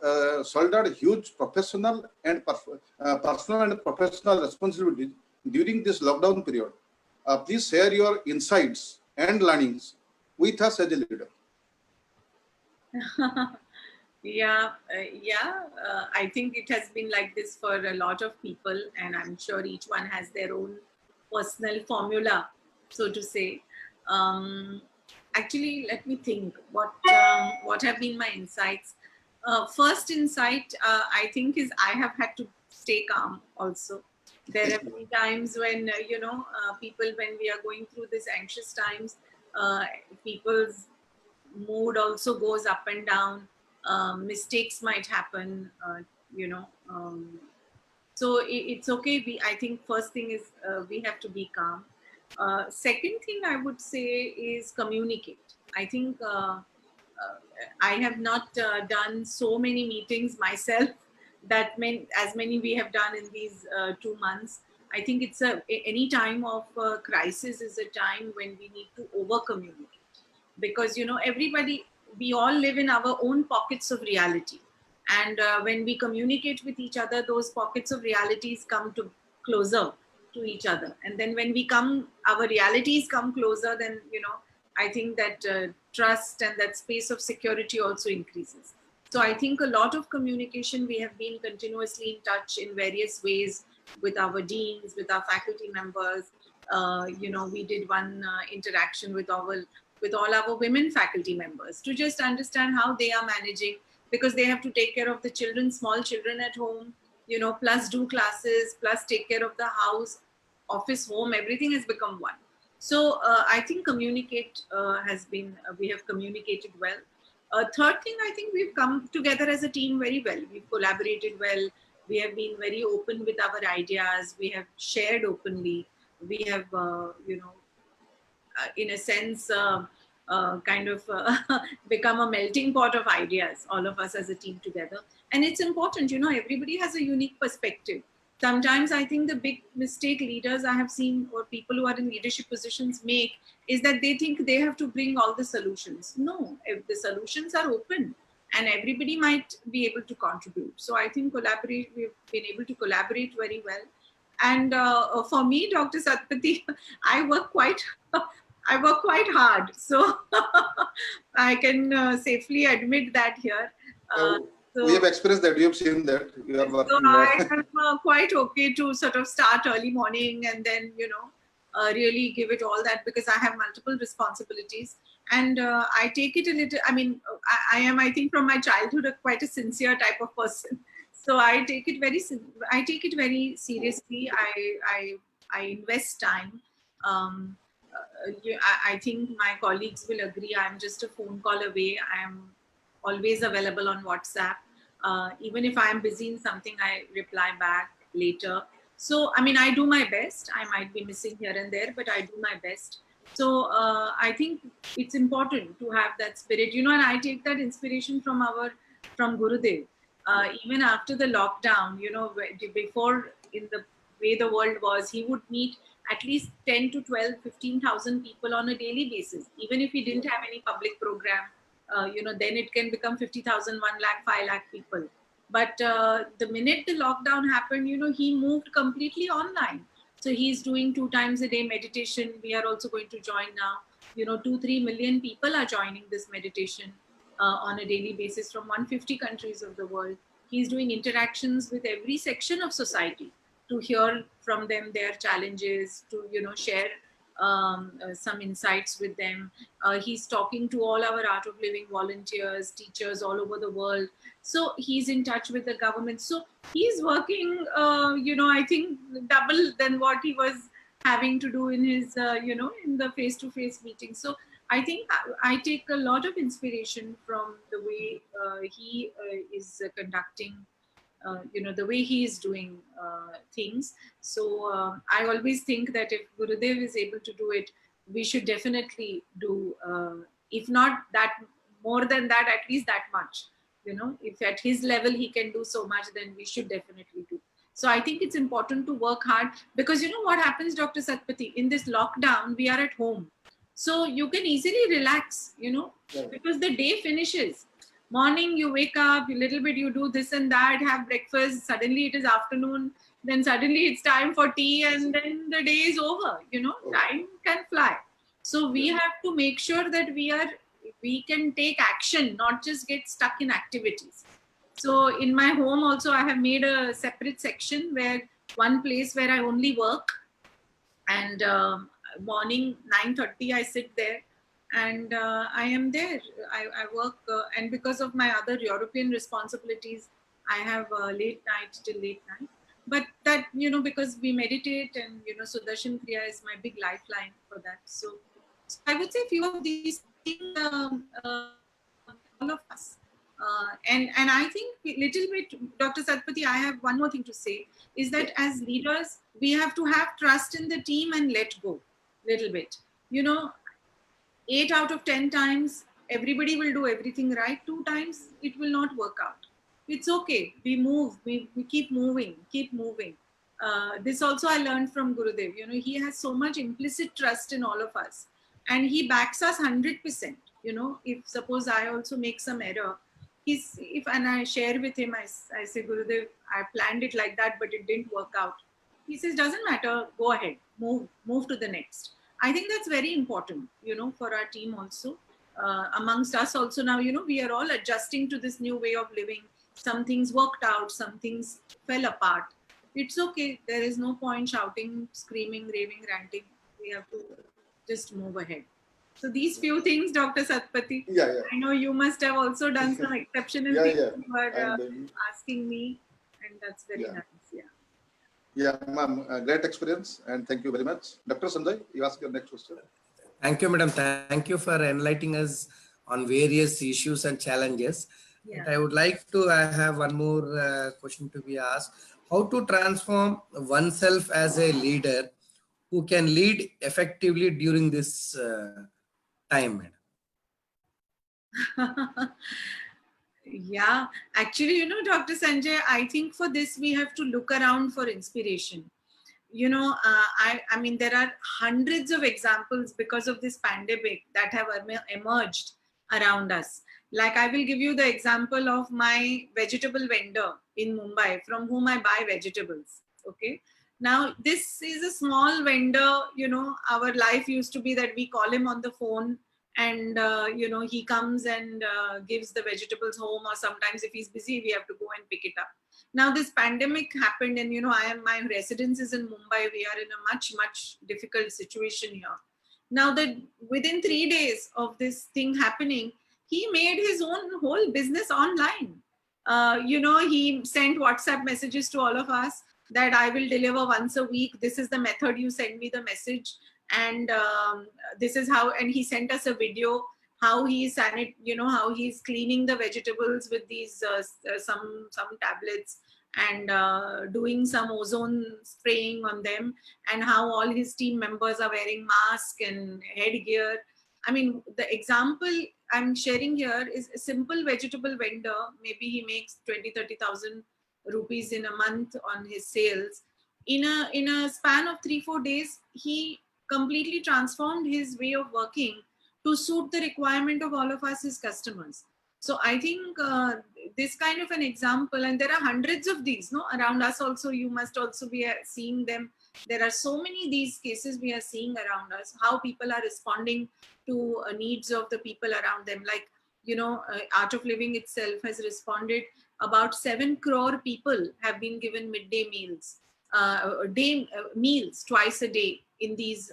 shouldered huge professional and personal and professional responsibilities during this lockdown period. Please share your insights and learnings with us as a leader. I think it has been like this for a lot of people, and I'm sure each one has their own personal formula, so to say. Actually, let me think what have been my insights. First insight, I think, is I have had to stay calm also. There have been times when people, when we are going through this anxious times, people's mood also goes up and down. Mistakes might happen, so it's okay. I think first thing is we have to be calm. Second thing I would say is communicate. I think I have not done so many meetings myself as many we have done in these 2 months. I think it's any time of crisis is a time when we need to over communicate, because we all live in our own pockets of reality, and when we communicate with each other, those pockets of realities come to closer, to each other. And then when we come, our realities come closer, then, I think that trust and that space of security also increases. So I think a lot of communication, we have been continuously in touch in various ways with our deans, with our faculty members. We did one interaction with all our women faculty members to just understand how they are managing, because they have to take care of the children, small children at home, plus do classes, plus take care of the house, office, home, everything has become one. So I think we have communicated well. Third thing, I think we've come together as a team very well. We've collaborated well. We have been very open with our ideas. We have shared openly. We have, in a sense, kind of become a melting pot of ideas, all of us as a team together. And it's important, everybody has a unique perspective. Sometimes I think the big mistake leaders I have seen, or people who are in leadership positions, make is that they think they have to bring all the solutions. No, if the solutions are open and everybody might be able to contribute. So I think we've been able to collaborate very well. And for me, Dr. Satpathy, I work quite hard. So I can safely admit that here. We have experienced that. We have seen that you are working. So I am quite okay to sort of start early morning and then, really give it all that, because I have multiple responsibilities. And I take it a little, I am, I think from my childhood, quite a sincere type of person. So I take it very seriously. I invest time. I think my colleagues will agree. I'm just a phone call away. I am always available on WhatsApp. Even if I am busy in something, I reply back later. So, I do my best. I might be missing here and there, but I do my best. So, I think it's important to have that spirit, and I take that inspiration from Gurudev. Even after the lockdown, before, in the way the world was, he would meet at least 10 to 12, 15,000 people on a daily basis. Even if he didn't have any public program, then it can become 50,000, 1 lakh, 5 lakh people. But the minute the lockdown happened, he moved completely online. So he's doing 2 times a day meditation. We are also going to join now. 2-3 million people are joining this meditation on a daily basis from 150 countries of the world. He's doing interactions with every section of society to hear from them their challenges, to share some insights with them. He's talking to all our Art of Living volunteers, teachers all over the world. So he's in touch with the government. So he's working, I think double than what he was having to do in his, in the face-to-face meetings. So I think I take a lot of inspiration from the way he is conducting, the way he is doing things. So I always think that if Gurudev is able to do it, we should definitely do, if not that, more than that, at least that much. If at his level he can do so much, then we should definitely do. So I think it's important to work hard, because what happens, Dr. Satpathy, in this lockdown, we are at home. So you can easily relax, because the day finishes. Morning, you wake up, a little bit, you do this and that, have breakfast, suddenly it is afternoon, then suddenly it's time for tea, and then the day is over. Time can fly. So we have to make sure that we can take action, not just get stuck in activities. So in my home also, I have made a separate section, where one place where I only work, and morning 9:30 I sit there, and I am there. I work, and because of my other European responsibilities, I have late night till late night. But that, because we meditate, and Sudarshan Kriya is my big lifeline for that. So I would say few of these things, all of us. And I think little bit, Dr. Satpathy, I have one more thing to say, is that as leaders, we have to have trust in the team and let go little bit. 8 out of 10 times, everybody will do everything right. 2 times, it will not work out. It's okay. We move. We keep moving. This also I learned from Gurudev. He has so much implicit trust in all of us, and he backs us 100%. If suppose I also make some error, and I share with him, I say, Gurudev, I planned it like that, but it didn't work out. he says, doesn't matter, go ahead, move to the next. I think that's very important, for our team also. Amongst us also now, we are all adjusting to this new way of living. Some things worked out, some things fell apart. It's okay. There is no point shouting, screaming, raving, ranting. We have to just move ahead. So these few things, Dr. Satpathy, I know you must have also done some exceptional things. You are asking me, and that's very nice. Yeah, ma'am, great experience, and thank you very much. Dr. Sanjay, you ask your next question. Thank you, madam. Thank you for enlightening us on various issues and challenges. Yeah. But I would like to have one more question to be asked. How to transform oneself as a leader who can lead effectively during this time, madam? Yeah, actually, Dr. Sanjay, I think for this we have to look around for inspiration. I mean, there are hundreds of examples because of this pandemic that have emerged around us. Like, I will give you the example of my vegetable vendor in Mumbai, from whom I buy vegetables. Okay. Now, this is a small vendor. Our life used to be that we call him on the phone, and he comes and gives the vegetables home, or sometimes if he's busy, we have to go and pick it up. Now this pandemic happened, and my residence is in Mumbai. We are in a much difficult situation here. Now that within 3 days of this thing happening, he made his own whole business online. He sent WhatsApp messages to all of us that I will deliver once a week. This is the method you send me the message, and this is how. And he sent us a video how he's how he's cleaning the vegetables with these some tablets, and doing some ozone spraying on them, and how all his team members are wearing masks and headgear. I mean, the example I'm sharing here is a simple vegetable vendor. Maybe he makes 20,000-30,000 rupees in a month on his sales. In a span of 3-4 days, he completely transformed his way of working to suit the requirement of all of us, his customers. So I think this kind of an example, and there are hundreds of these, around us also. You must also be seeing them. There are so many these cases we are seeing around us, how people are responding to needs of the people around them. Like, Art of Living itself has responded. About 7 crore people have been given midday meals, meals twice a day in these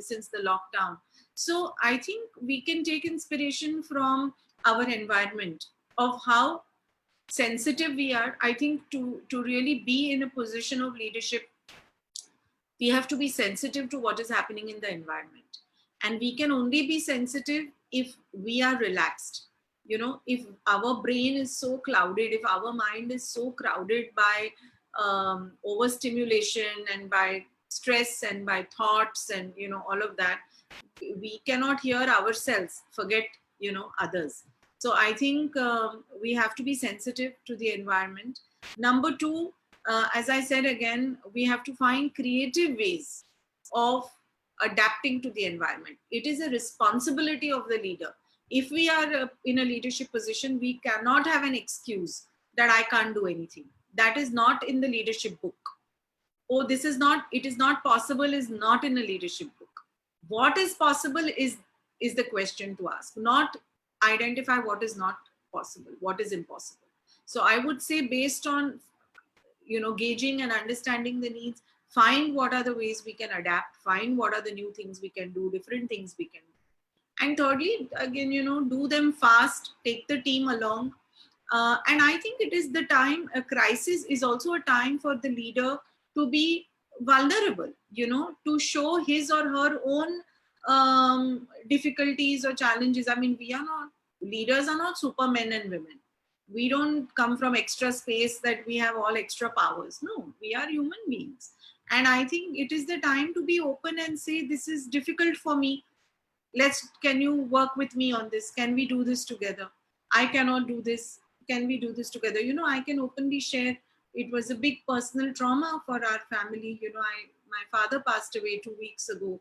since the lockdown. So I think we can take inspiration from our environment, of how sensitive we are. I think to really be in a position of leadership, we have to be sensitive to what is happening in the environment, and we can only be sensitive if we are relaxed. If our brain is so clouded, if our mind is so crowded by overstimulation and by stress and by thoughts and all of that, we cannot hear ourselves, forget others. So I think we have to be sensitive to the environment. Number two, as I said again, we have to find creative ways of adapting to the environment. It is a responsibility of the leader. If we are in a leadership position, we cannot have an excuse that I can't do anything. That is not in the leadership book. Oh, this is not, it is not possible, is not in a leadership book. What is possible is the question to ask, not identify what is not possible, what is impossible. So I would say, based on gauging and understanding the needs, find what are the ways we can adapt, find what are the new things we can do, different things we can do. And thirdly, again, do them fast, take the team along. And I think it is the time, a crisis is also a time for the leader to be vulnerable, to show his or her own difficulties or challenges. I mean, leaders are not supermen and women. We don't come from extra space that we have all extra powers. No, we are human beings. And I think it is the time to be open and say, this is difficult for me. Can you work with me on this? Can we do this together? I cannot do this. Can we do this together? I can openly share. It was a big personal trauma for our family. My father passed away 2 weeks ago.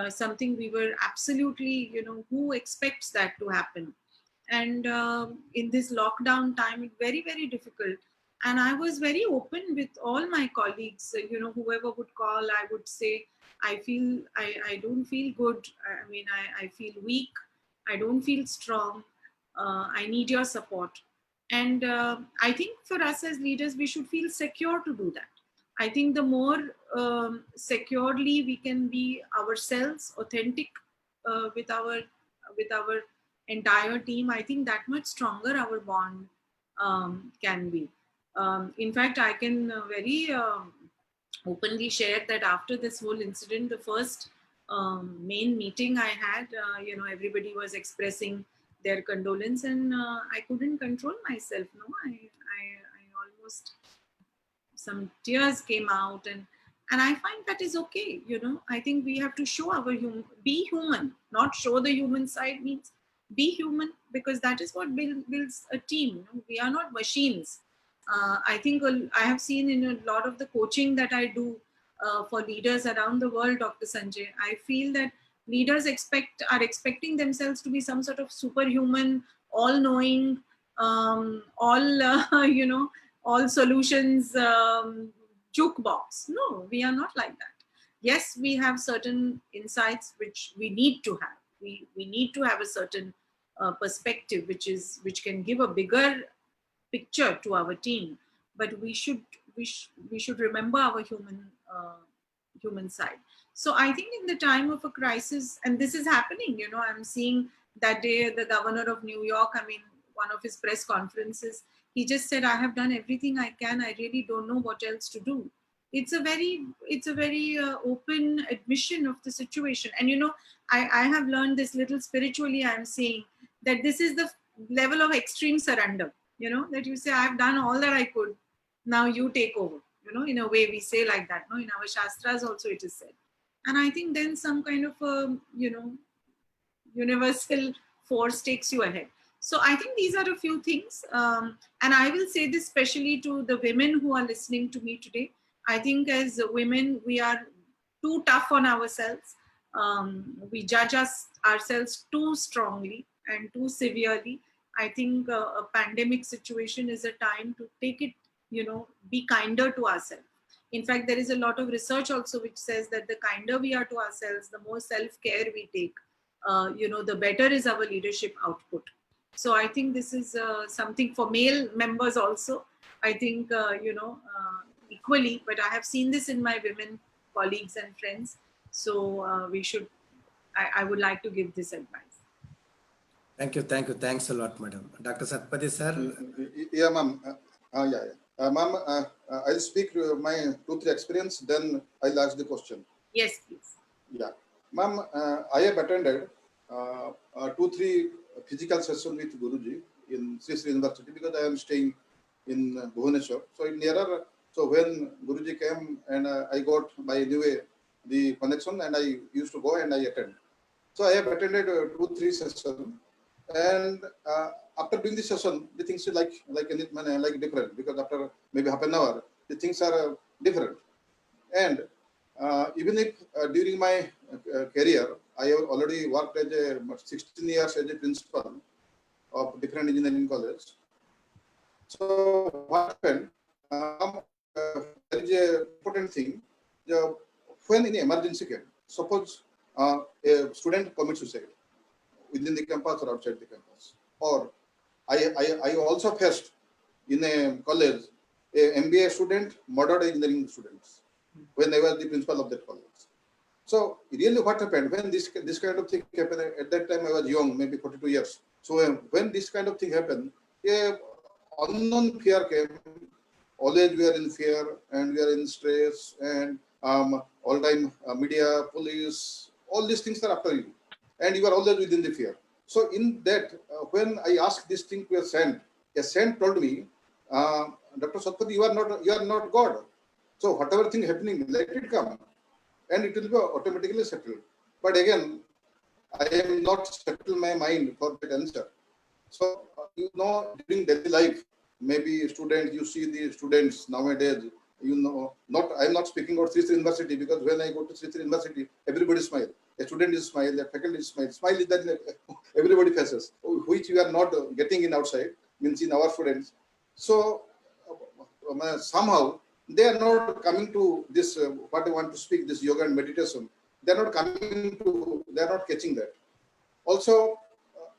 Something we were absolutely, who expects that to happen? And in this lockdown time, it's very, very difficult. And I was very open with all my colleagues. Whoever would call, I would say, I don't feel good. I mean, I feel weak. I don't feel strong. I need your support. And I think for us as leaders, we should feel secure to do that. I think the more securely we can be ourselves, authentic with our entire team, I think that much stronger our bond can be. In fact, I can very openly share that after this whole incident, the first main meeting I had, everybody was expressing their condolence, and I couldn't control myself. No, I almost, some tears came out, and I find that is okay. I think we have to show our be human, not show the human side, means be human, because that is what builds a team. We are not machines. I think I have seen in a lot of the coaching that I do for leaders around the world, Dr. Sanjay, I feel that leaders are expecting themselves to be some sort of superhuman, all knowing, all all solutions jukebox. No, we are not like that. Yes, we have certain insights which we need to have. We need to have a certain perspective which can give a bigger picture to our team, but we should remember our human side. So I think in the time of a crisis, and this is happening, I'm seeing that day the governor of New York, I mean, one of his press conferences, he just said, I have done everything I can, I really don't know what else to do. It's a very open admission of the situation. And I have learned this little spiritually, I'm saying that this is the level of extreme surrender, that you say, I've done all that I could, now you take over. In a way we say like that, no, in our shastras also it is said. And I think then some kind of universal force takes you ahead. So I think these are a few things, and I will say this especially to the women who are listening to me today. I think as women we are too tough on ourselves. We judge ourselves too strongly and too severely. I think a pandemic situation is a time to take it, be kinder to ourselves. In fact, there is a lot of research also which says that the kinder we are to ourselves, the more self-care we take, the better is our leadership output. So I think this is something for male members also. I think, equally, but I have seen this in my women colleagues and friends. So I would like to give this advice. Thank you. Thanks a lot, madam. Dr. Satpathy, sir. Yeah, ma'am. Ma'am, I'll speak my 2-3 experience, then I'll ask the question. Yes, please. Yeah. Ma'am, I have attended 2-3 physical sessions with Guruji in Sri University because I am staying in Bhubaneswar. So in nearer, so when Guruji came and I got by anyway the connection and I used to go and I attend. So I have attended 2-3 sessions, and after doing the session, the things are like different, because after maybe half an hour, the things are different. And even if during my career, I have already worked as 16 years as a principal of different engineering colleges. So what happened? There is a important thing. When in emergency came, suppose a student commits suicide within the campus or outside the campus, or I also faced in a college a MBA student murdered engineering students when I was the principal of that college. So really what happened when this kind of thing happened, at that time I was young, maybe 42 years. So when this kind of thing happened, a unknown fear came. Always we are in fear and we are in stress, and all time media, police, all these things are after you, and you are always within the fear. So in that, when I asked this thing to a saint told me, Dr. Satpathy, you are not God. So whatever thing happening, let it come, and it will be automatically settled. But again, I am not settled my mind for that answer. So during daily life, maybe students, you see the students nowadays, I'm not speaking about Sri University, because when I go to Sri University, everybody smile. A student is smile, a faculty is smile. Smile is that everybody faces, which we are not getting in outside, means in our students. So somehow they are not coming to this, what I want to speak, this yoga and meditation. They are not coming to, they are not catching that. Also,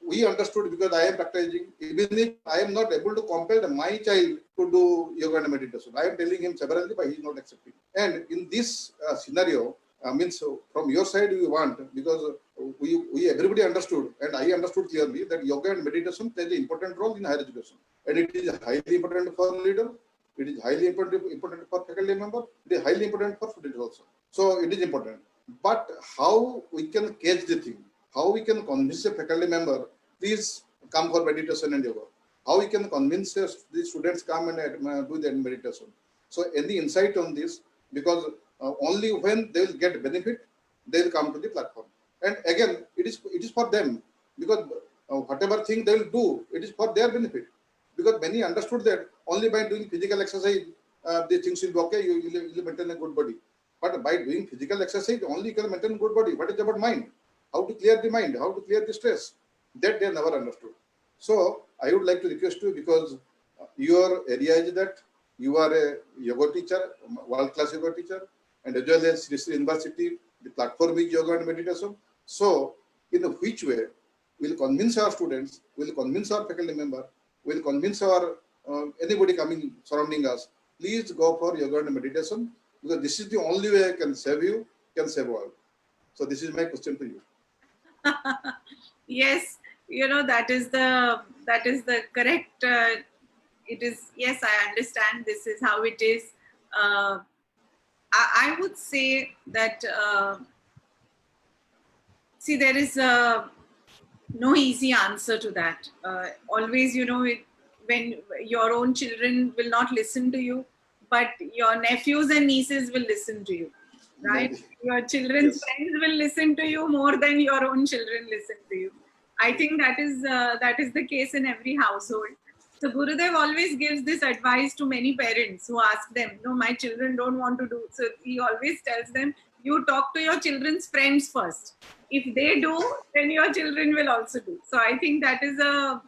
we understood because I am practicing, even if I am not able to compel my child to do yoga and meditation. I am telling him severally, but he is not accepting. And in this scenario, means from your side we want, because we everybody understood, and I understood clearly that yoga and meditation plays an important role in higher education. And it is highly important for leader, it is highly important for faculty member, it is highly important for students also. So it is important. But how we can catch the thing? How we can convince a faculty member, please come for meditation and yoga? How we can convince the students come and do the meditation? So any insight on this? Because only when they will get benefit, they will come to the platform. And again, it is for them, because whatever thing they will do, it is for their benefit. Because many understood that only by doing physical exercise, the things will be okay, you will maintain a good body. But by doing physical exercise, only you can maintain good body. What is about mind? How to clear the mind, how to clear the stress, that they never understood. So I would like to request you, because your area is that you are a yoga teacher, world-class yoga teacher, and as well as Sri University, the platform is yoga and meditation. So in which way we'll convince our students, we'll convince our faculty member, we'll convince our anybody coming surrounding us, please go for yoga and meditation, because this is the only way I can save you, can save all. So this is my question to you. Yes, that is the correct. It is, yes, I understand. This is how it is. I would say that see, there is no easy answer to that. Always, when your own children will not listen to you, but your nephews and nieces will listen to you, right? Maybe. Your children's Yes. friends will listen to you more than your own children listen to you. I think that is the case in every household. So Gurudev always gives this advice to many parents who ask them, no, my children don't want to do. So he always tells them, you talk to your children's friends first. If they do, then your children will also do. So I think that is a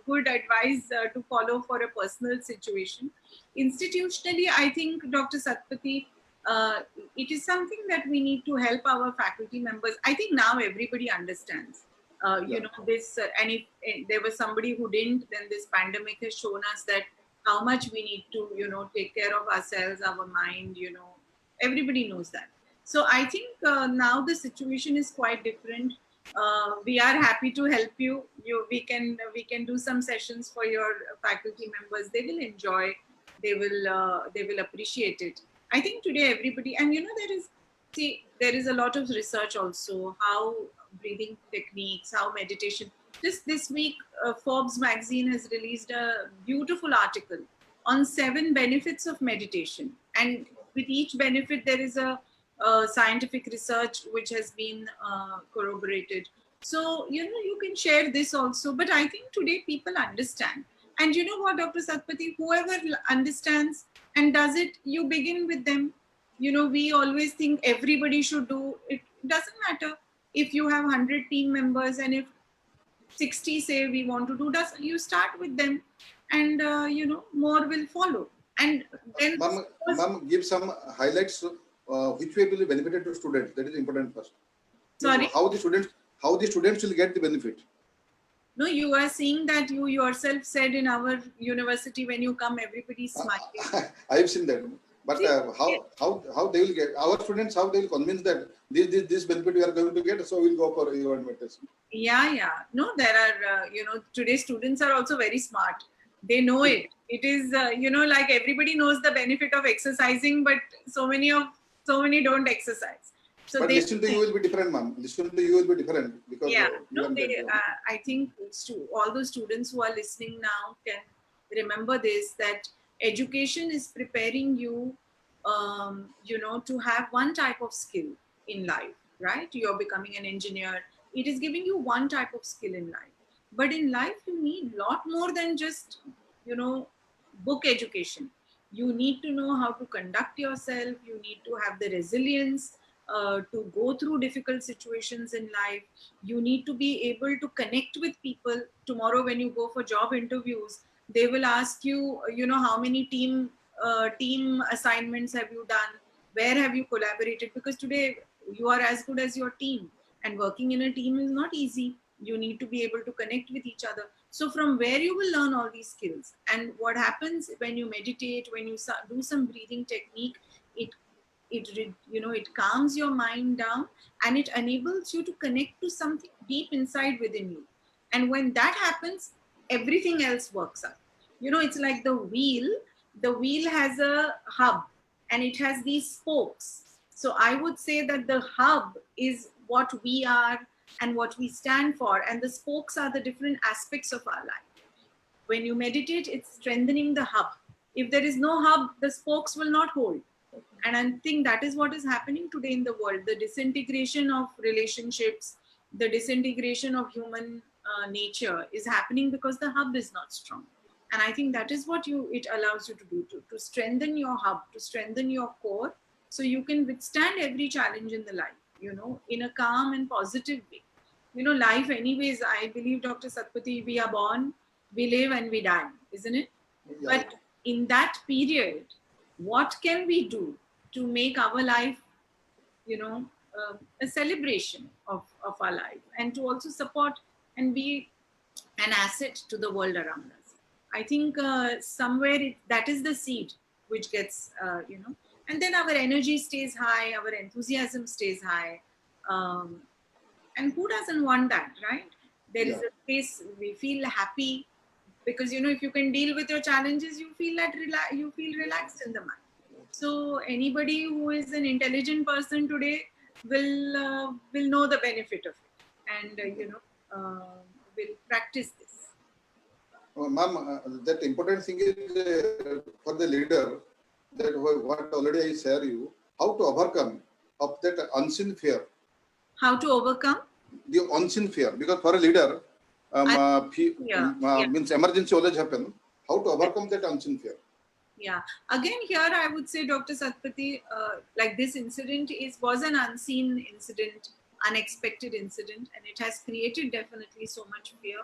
good advice to follow for a personal situation. Institutionally, I think, Dr. Satpathy, it is something that we need to help our faculty members. I think now everybody understands. This, and if there was somebody who didn't, then this pandemic has shown us that how much we need to, take care of ourselves, our mind, everybody knows that. So I think now the situation is quite different. We are happy to help you. We can do some sessions for your faculty members. They will enjoy. They will appreciate it. I think today everybody, and there is a lot of research also, how breathing techniques, how meditation. Just this week, Forbes magazine has released a beautiful article on 7 benefits of meditation, and with each benefit there is a scientific research which has been corroborated. So you can share this also, but I think today people understand. And you know what, Dr. Satpathy, whoever understands and does it, you begin with them. We always think everybody should do it. Doesn't matter if you have 100 team members, and if 60 say we want to do, does you start with them, and more will follow. And then Ma'am, give some highlights, which way will be benefited to students. That is important first. Sorry? How the students will get the benefit. No, you are seeing that you yourself said in our university, when you come, everybody's smiling. I have seen that. But how they will get, our students, how they will convince that this benefit we are going to get, so we'll go for your meditation. Yeah. No, there are, today's students are also very smart. They know it. It is, like everybody knows the benefit of exercising, but so many don't exercise. So but listen to you will be different, ma'am. Listen to you will be different, because I think all the students who are listening now can remember this, that education is preparing you, to have one type of skill in life, right? You're becoming an engineer. It is giving you one type of skill in life. But in life, you need a lot more than just, book education. You need to know how to conduct yourself. You need to have the resilience to go through difficult situations in life. You need to be able to connect with people. Tomorrow, when you go for job interviews, they will ask you, how many team team assignments have you done? Where have you collaborated? Because today you are as good as your team, and working in a team is not easy. You need to be able to connect with each other. So from where you will learn all these skills. And what happens when you meditate, when you do some breathing technique, it calms your mind down, and it enables you to connect to something deep inside within you. And when that happens, everything else works out. It's like the wheel has a hub, and it has these spokes. So I would say that the hub is what we are and what we stand for, and the spokes are the different aspects of our life. When you meditate, it's strengthening the hub. If there is no hub, the spokes will not hold. And I think that is what is happening today in the world. The disintegration of relationships, the disintegration of human nature is happening because the hub is not strong. And I think that is what it allows you to do, to strengthen your hub, to strengthen your core, so you can withstand every challenge in the life, in a calm and positive way. Life anyways, I believe, Dr. Satpathy, we are born, we live, and we die, isn't it? Yeah. But in that period, what can we do to make our life, a celebration of our life, and to also support and be an asset to the world around us? I think somewhere that is the seed which gets, and then our energy stays high, our enthusiasm stays high. And who doesn't want that, right? There is a space, we feel happy, because if you can deal with your challenges, you feel you feel relaxed in the mind. So anybody who is an intelligent person today will know the benefit of it, and will practice this. Ma'am, that important thing is for the leader, that what already I share you, how to overcome of that unseen fear. How to overcome? The unseen fear, because for a leader, means emergency always happen. How to overcome that unseen fear? Yeah. Again, here I would say, Dr. Satpathy, like this incident was an unseen incident, unexpected incident, and it has created definitely so much fear.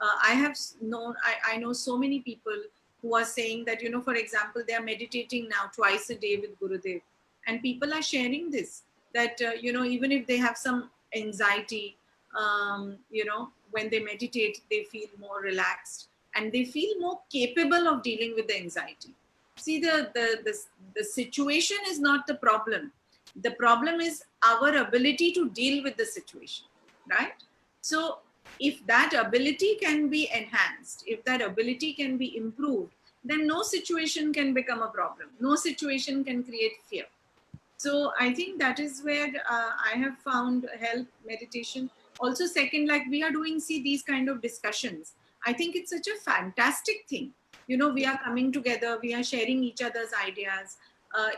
I know so many people who are saying that, for example, they are meditating now twice a day with Gurudev, and people are sharing this, that, even if they have some anxiety, when they meditate, they feel more relaxed and they feel more capable of dealing with the anxiety. See, the situation is not the problem. The problem is our ability to deal with the situation, right? So if that ability can be enhanced, if that ability can be improved, then no situation can become a problem. No situation can create fear. So I think that is where I have found help, meditation. Also, second, like we are doing, see, these kind of discussions. I think it's such a fantastic thing. We are coming together, we are sharing each other's ideas.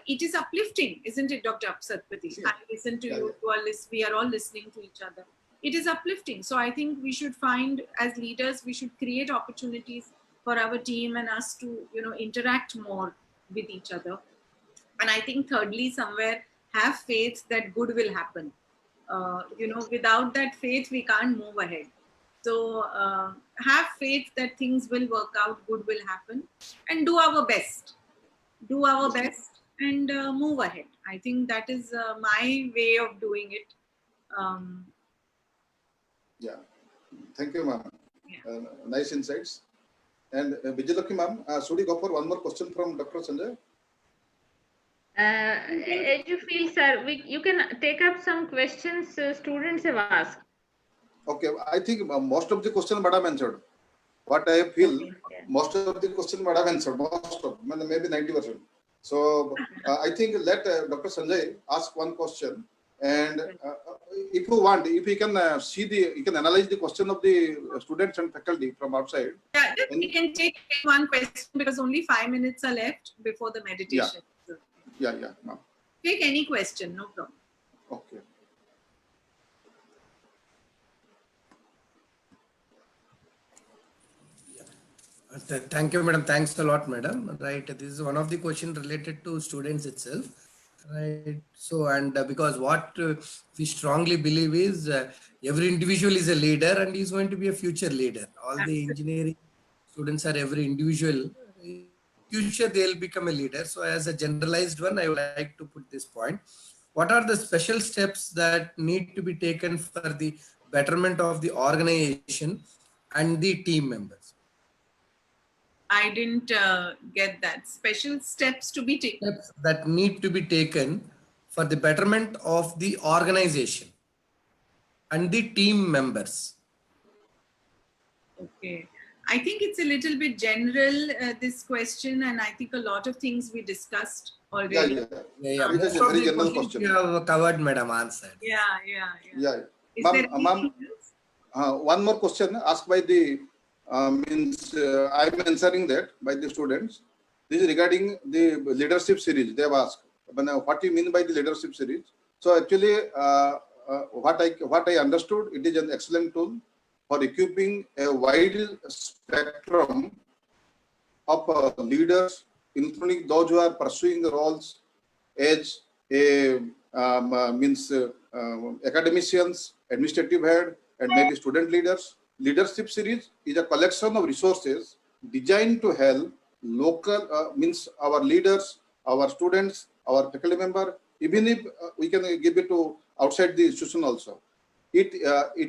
It is uplifting, isn't it, Dr. Satpathy? I listen to you, we are all listening to each other. It is uplifting. So I think we should find, as leaders, we should create opportunities for our team and us to, interact more with each other. And I think thirdly, somewhere, have faith that good will happen. Without that faith, we can't move ahead. So have faith that things will work out, good will happen, and do our best. Do our best and move ahead. I think that is my way of doing it. Yeah. Thank you, ma'am. Nice insights. And Vijayalakshmi ma'am, should we go for one more question from Dr. Sanjay? As you feel, sir, you can take up some questions students have asked. Okay, I think most of the question Madam answered. What I feel, most of the question Madam answered, most of, maybe 90%. So I think let Dr. Sanjay ask one question, and if you want, if you can you can analyze the question of the students and faculty from outside. Yeah, we can take one question because only 5 minutes are left before the meditation. Yeah, ma'am. Take any question, no problem. Okay. Thank you, madam. Thanks a lot, madam. Right. This is one of the questions related to students itself. Right. So, and because what we strongly believe is every individual is a leader and is going to be a future leader. All the engineering students are every individual future they'll become a leader. So as a generalized one, I would like to put this point. What are the special steps that need to be taken for the betterment of the organization and the team members? I didn't get that. Special steps to be taken. Steps that need to be taken for the betterment of the organization and the team members. Okay. I think it's a little bit general, this question, and I think a lot of things we discussed already. Yeah. It is Most a of very the general questions question. you have covered, madam, answered. Yeah. Is Ma'am, there anything else? one more question asked by the I'm answering that by the students. This is regarding the leadership series. They have asked, what do you mean by the leadership series? So actually, what I understood, it is an excellent tool for equipping a wide spectrum of leaders, including those who are pursuing the roles as a academicians, administrative head, and maybe student leaders. Leadership series is a collection of resources designed to help local our leaders, our students, our faculty member, even if we can give it to outside the institution also. It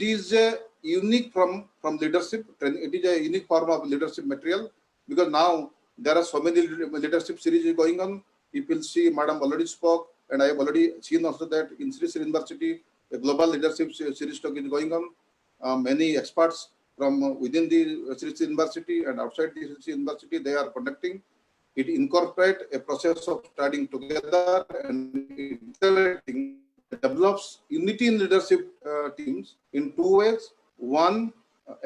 is a unique from leadership. It is a unique form of leadership material, because now there are so many leadership series going on. People see, Madam already spoke, and I have already seen also that in Sri Sri University, a global leadership series talk is going on. Many experts from within the Sri Sri University and outside the Sri Sri University, they are conducting. It incorporates a process of studying together and interacting, develops unity in leadership teams in two ways. One,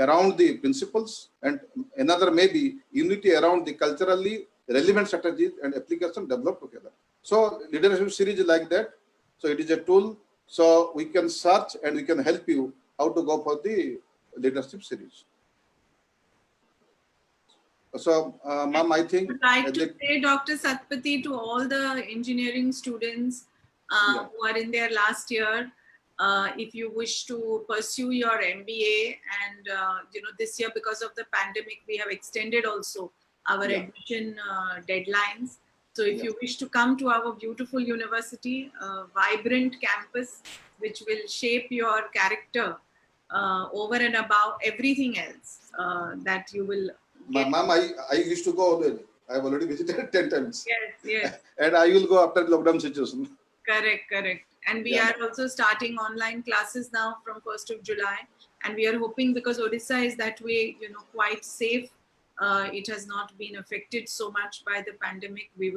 around the principles, and another maybe unity around the culturally relevant strategies and application developed together. So leadership series is like that. So it is a tool. So we can search and we can help you how to go for the leadership series. So, ma'am, I think I would like to say, Dr. Satpathy, to all the engineering students who are in their last year, if you wish to pursue your MBA, and this year because of the pandemic, we have extended also our admission deadlines. So if you wish to come to our beautiful university, vibrant campus, which will shape your character over and above everything else that you will get. Ma'am, I used to go already. I have already visited 10 times. Yes. And I will go after the lockdown situation. Correct. And we are also starting online classes now from 1st of July. And we are hoping, because Odisha is that way, quite safe. It has not been affected so much by the pandemic. We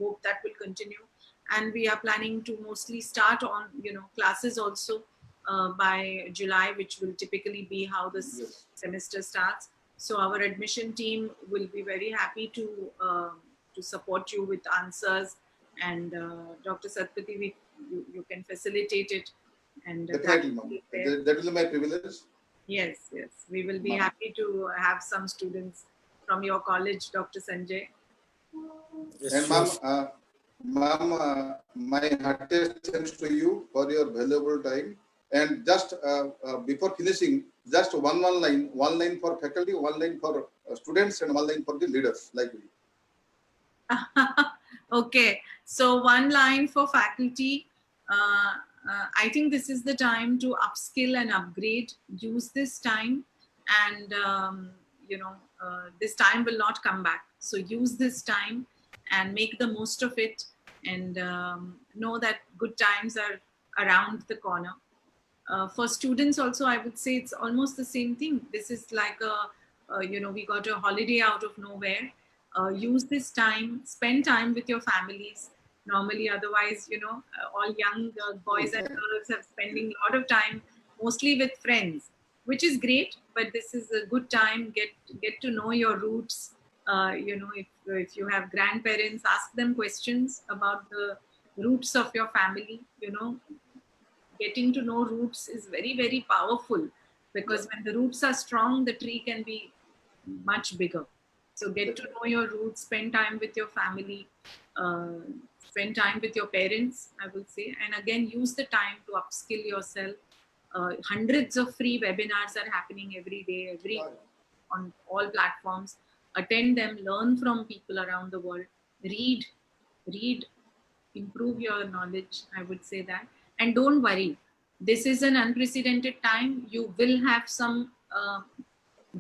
hope that will continue. And we are planning to mostly start on, classes also by July, which will typically be how this semester starts. So our admission team will be very happy to support you with answers. And Dr. Satpathy, you can facilitate it. And definitely, ma'am. That will be my privilege. Yes. We will be happy to have some students from your college, Dr. Sanjay. Yes, and ma'am, my heartiest thanks to you for your valuable time. And just before finishing, just one line for faculty, one line for students, and one line for the leaders like me. Okay, so one line for faculty. I think this is the time to upskill and upgrade. Use this time, and this time will not come back. So use this time and make the most of it, and know that good times are around the corner. For students also, I would say it's almost the same thing. This is like we got a holiday out of nowhere. Use this time, spend time with your families. Normally, otherwise, all young boys and girls have spending a lot of time, mostly with friends, which is great. But this is a good time. Get to know your roots. If you have grandparents, ask them questions about the roots of your family. Getting to know roots is very, very powerful, because when the roots are strong, the tree can be much bigger. So get to know your roots, spend time with your family, spend time with your parents, I will say. And again, use the time to upskill yourself. Hundreds of free webinars are happening every day, on all platforms. attend them, learn from people around the world, read, improve your knowledge. I would say that. And don't worry. This is an unprecedented time. You will have some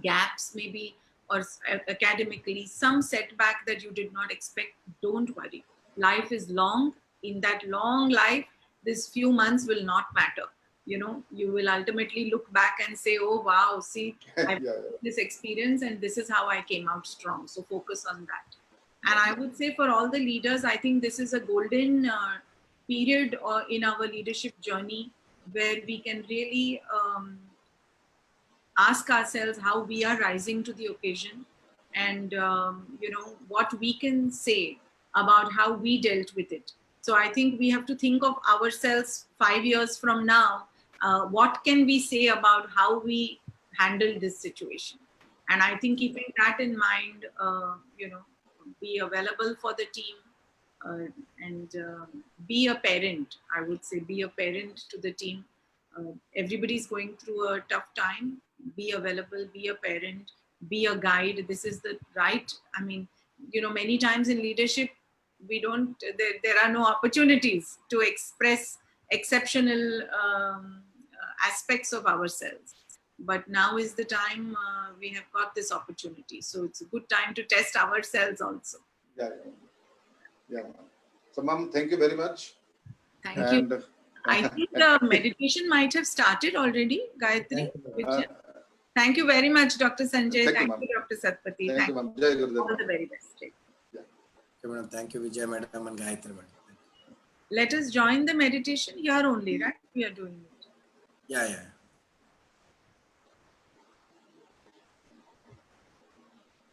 gaps, maybe, or academically, some setback that you did not expect. Don't worry. Life is long. In that long life, this few months will not matter. You know, you will ultimately look back and say, oh, wow, see, I've this experience and this is how I came out strong. So focus on that. And I would say for all the leaders, I think this is a golden period in our leadership journey where we can really ask ourselves how we are rising to the occasion, and you know, what we can say about how we dealt with it. So I think we have to think of ourselves 5 years from now. What can we say about how we handled this situation? And I think keeping that in mind, you know, be available for the team, uh, and be a parent. I would say be a parent to the team. Everybody's going through a tough time. Be available, be a parent, be a guide. This is the right, I mean, you know, many times in leadership, we don't, there are no opportunities to express exceptional aspects of ourselves. But now is the time we have got this opportunity. So it's a good time to test ourselves also. Yeah. So, ma'am, thank you very much. Thank you. I think the meditation might have started already, Gayatri. Thank you very much, Dr. Sanjay. Thank you, Dr. Satpathy. Thank you, ma'am. All the very best. Thank you, Vijay madam and Gayatri madam. Let us join the meditation here only, right? We are doing it. Yeah.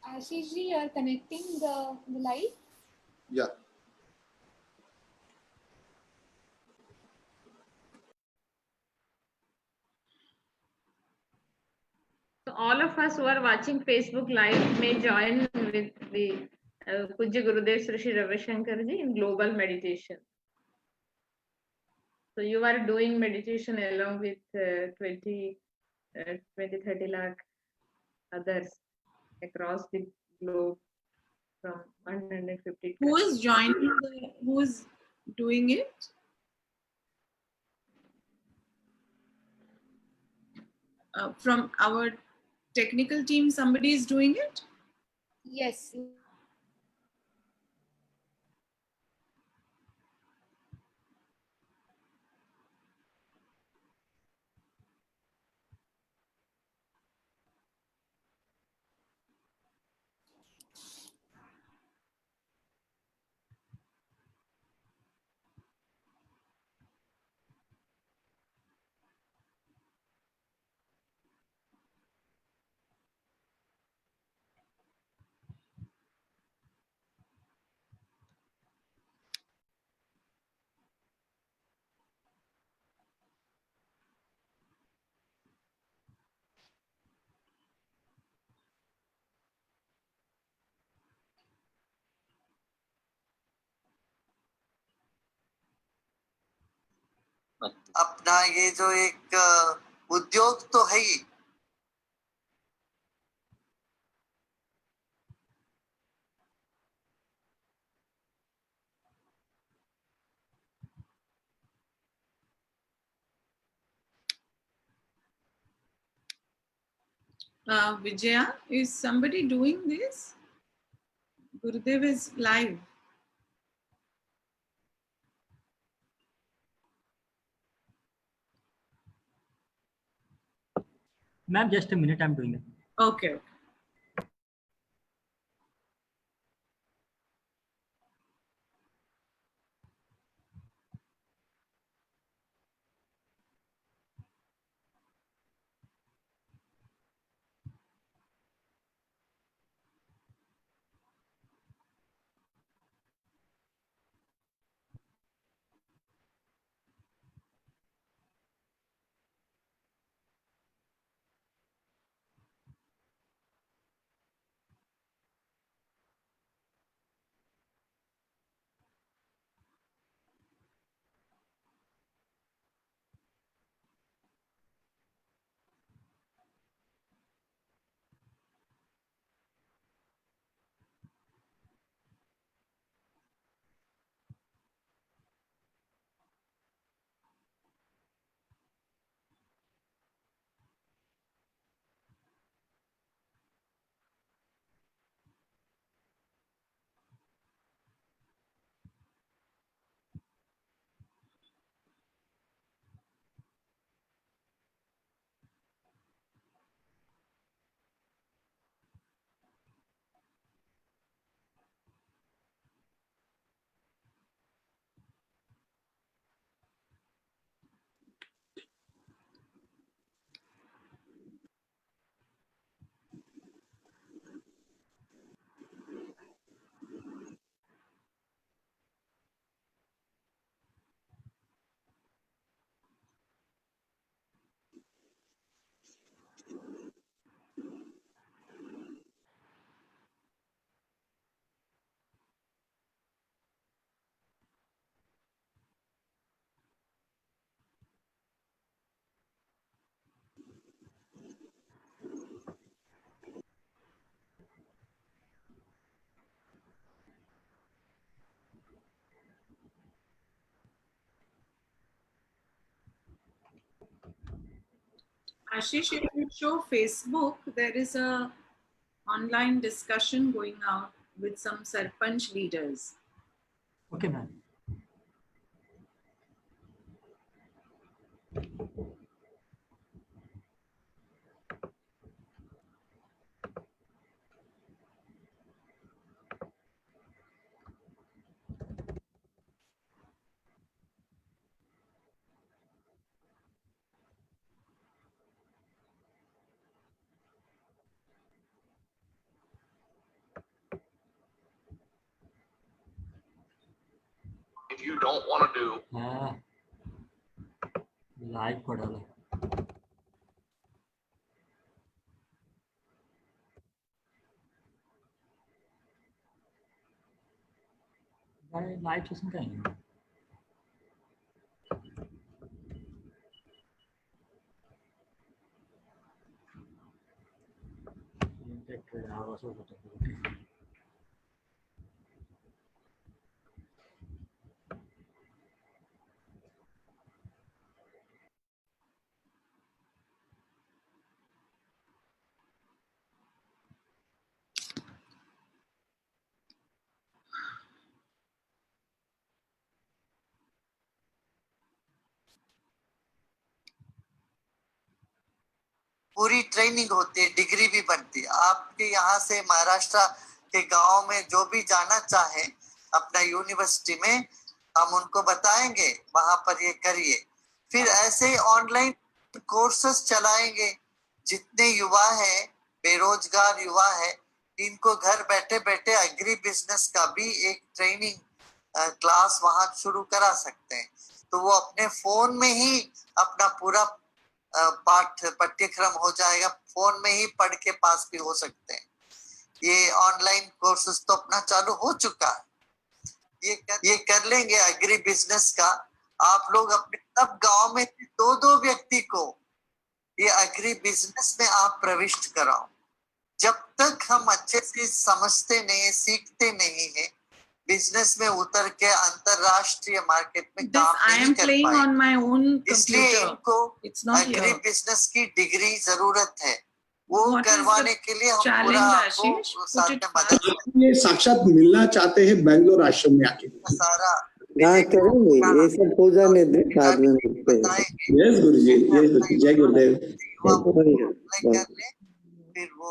Ashish ji, you are connecting the live? Yeah. So all of us who are watching Facebook Live may join with the Pujya Gurudev Sri Ravi Shankar ji in global meditation. So you are doing meditation along with 20, 30 lakh others across the globe from 150. Who is joining? Who is doing it? From our technical team, somebody is doing it? Yes. अपना ये जो एक उद्योग तो है ही। Vijaya, is somebody doing this? Gurudev is live. Ma'am, just a minute, I'm doing it. Okay. Ashish, if you show Facebook, there is a online discussion going out with some Sarpanch leaders. Okay, ma'am. If you don't want to do live को डालो live session करेंगे पूरी training होती है, degree भी बनती है। आपके यहाँ से महाराष्ट्र के गांव में जो भी जाना चाहे अपना यूनिवर्सिटी में, हम उनको बताएंगे वहां पर ये करिए। फिर ऐसे ऑनलाइन कोर्सेस चलाएंगे। जितने युवा है, बेरोजगार युवा है, इनको घर बैठे बैठे एग्री बिजनेस का भी एक ट्रेनिंग क्लास वहां शुरू करा सकते हैं। तो वो अपने फोन में ही अपना पूरा पाठ्यक्रम हो जाएगा, फोन में ही पढ़ के पास भी हो सकते हैं। ये ऑनलाइन कोर्सेज तो अपना चालू हो चुका है, ये कर लेंगे एग्री बिजनेस का। आप लोग अपने सब गांव में 2-2 व्यक्ति को ये एग्री बिजनेस में आप प्रविष्ट कराओ। जब तक हम अच्छे से समझते नहीं, सीखते नहीं है, बिजनेस में उतर के अंतरराष्ट्रीय मार्केट में काम नहीं कर पाएंगे। इसलिए इनको एग्री बिजनेस की डिग्री जरूरत है। वो करवाने के लिए हम पूरा आपको साथ में मदद ये साक्षात मिलना चाहते हैं बैंगलोर आश्रम में आके सारा करेंगे। ये सब हो जाने दे, बाद में मिलते हैं। यस गुरुजी, यस गुरुजी, जय गुरुदेव। कर ले, फिर वो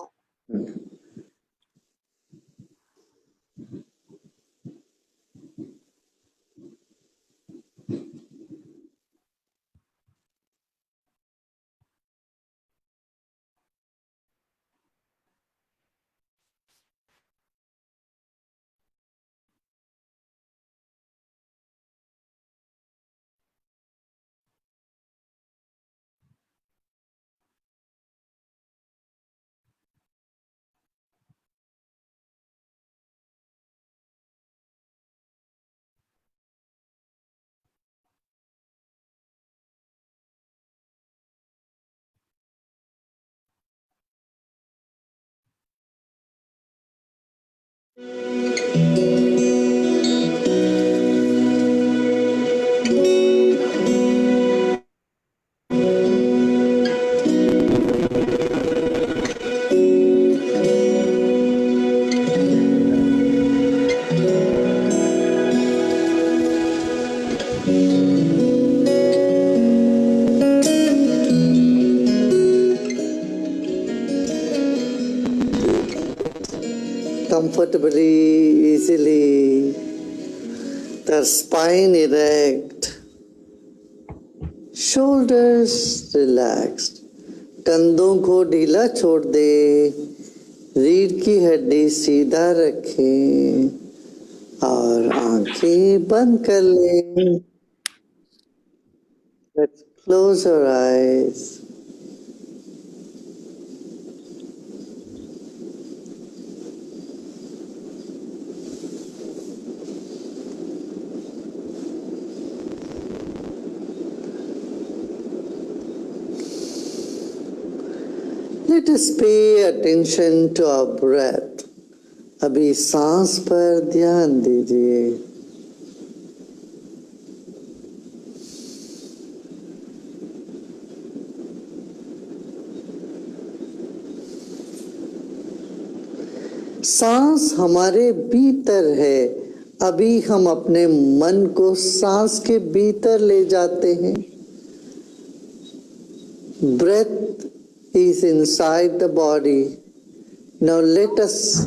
comfortably, easily, their spine erect, shoulders relaxed, कंधों को ढीला छोड़ दे, रीढ़ की हड्डी सीधा रखें और आंखें बंद कर लें। Let's close our eyes. Let us pay attention to our breath. अभी सांस पर ध्यान दीजिए। सांस हमारे भीतर है, अभी हम अपने मन को सांस के भीतर ले जाते हैं। Breath is inside the body. Now let us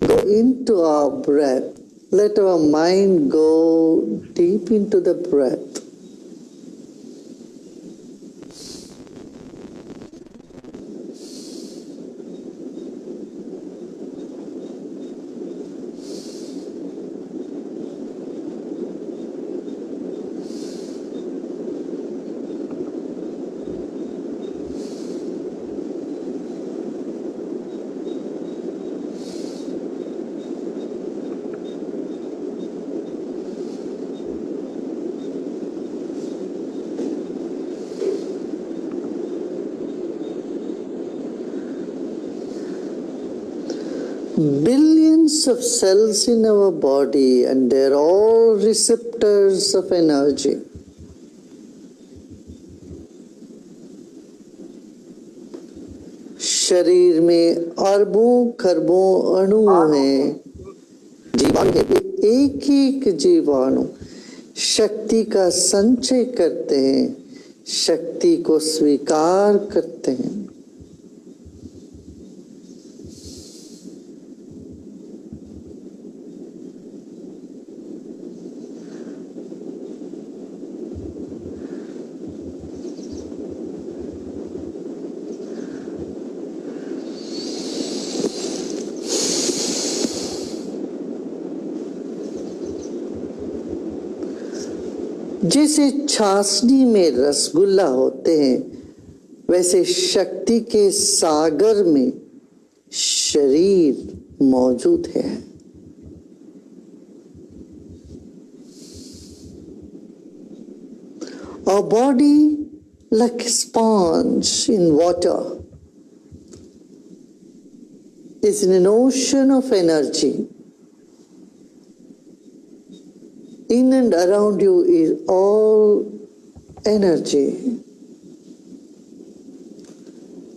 go into our breath. Let our mind go deep into the breath. Billions of cells in our body, and they're all receptors of energy. शरीर में अरबों खरबों अणु हैं, जीवाणु हैं। एक एक जीवाणु शक्ति का संचय करते हैं, शक्ति को स्वीकार करते हैं। जैसे छाछनी में रसगुल्ला होते हैं, वैसे शक्ति के सागर में शरीर मौजूद है। Our body, like a sponge in water, is in an ocean of energy. In and around you is all energy.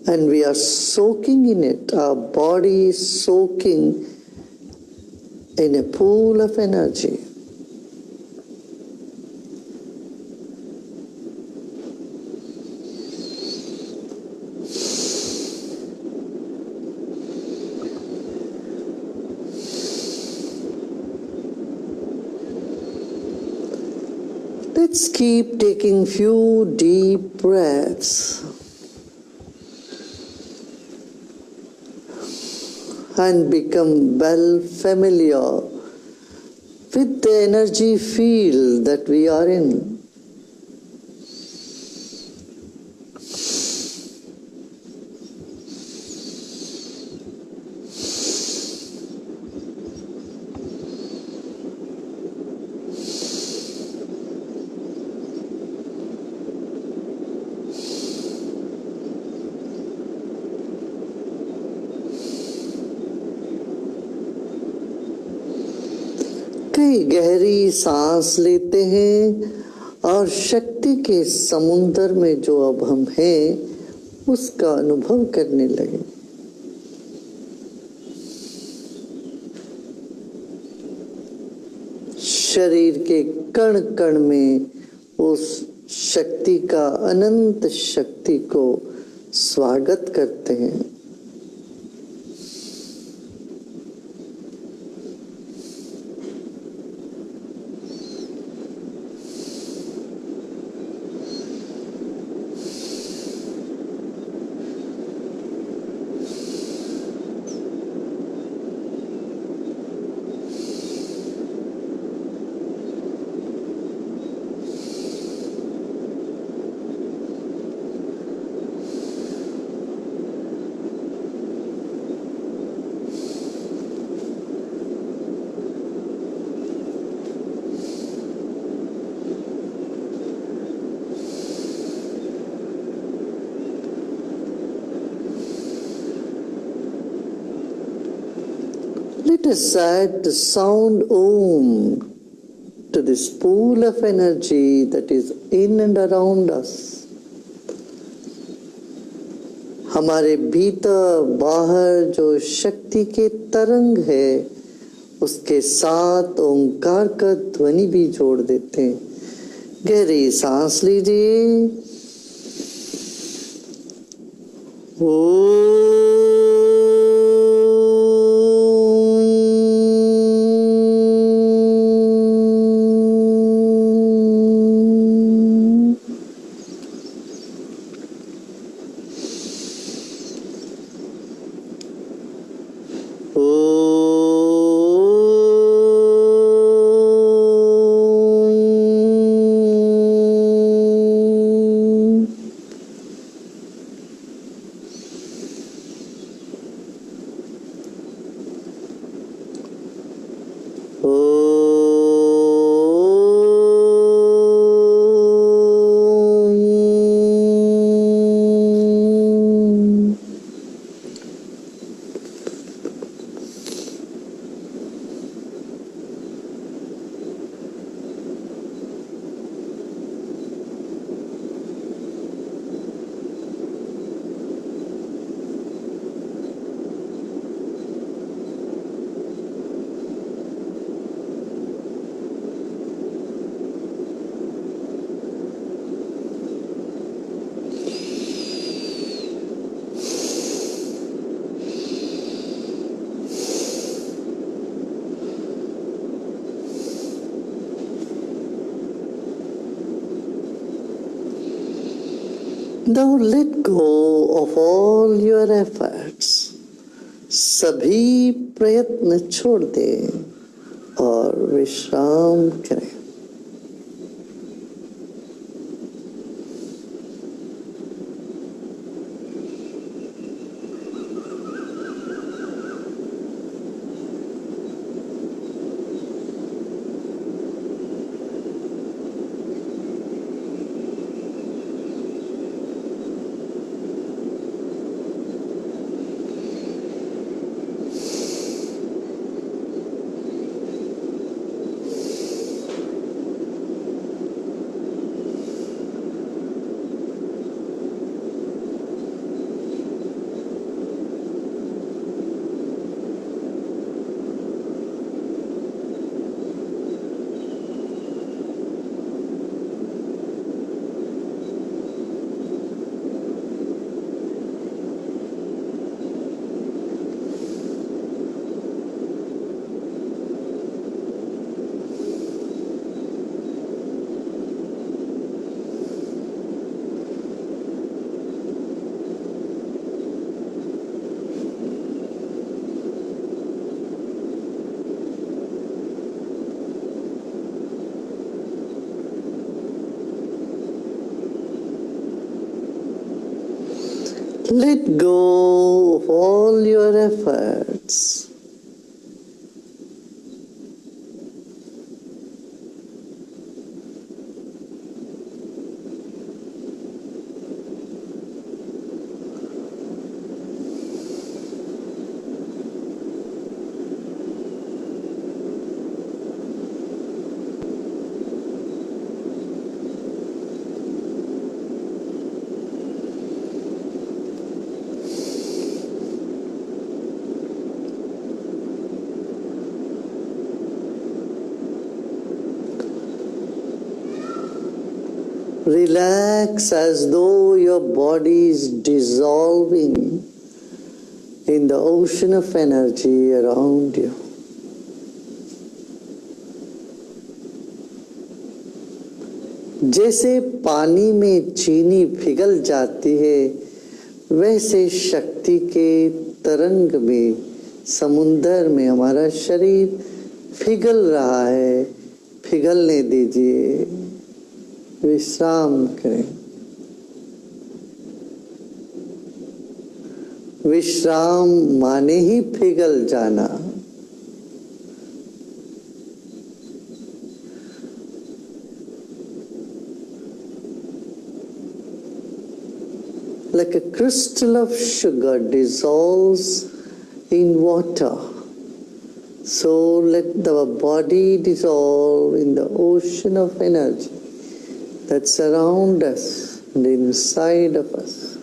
And we are soaking in it. Our body is soaking in a pool of energy. Let's keep taking few deep breaths and become well familiar with the energy field that we are in. कई गहरी सांस लेते हैं और शक्ति के समुंदर में जो अब हम हैं उसका अनुभव करने लगे। शरीर के कण कण में उस शक्ति का, अनंत शक्ति को स्वागत करते हैं। Let us add the sound Om to this pool of energy that is in and around us. हमारे भीतर बाहर जो शक्ति के तरंग है उसके साथ ओंकार का ध्वनि भी जोड़ देते हैं। गहरी सांस लीजिए। Now let go of all your efforts. सभी प्रयत्न छोड़ दें और विश्राम करें। Let go of all your efforts. Relax as though your body is dissolving in the ocean of energy around you. जैसे पानी में चीनी पिघल जाती है वैसे शक्ति के तरंग में समुंदर में हमारा शरीर पिघल रहा है। पिघलने दीजिए, विश्राम करें। विश्राम माने ही पिघल जाना। Like a crystal of sugar dissolves in water, so let the body dissolve in the ocean of energy that's around us and inside of us.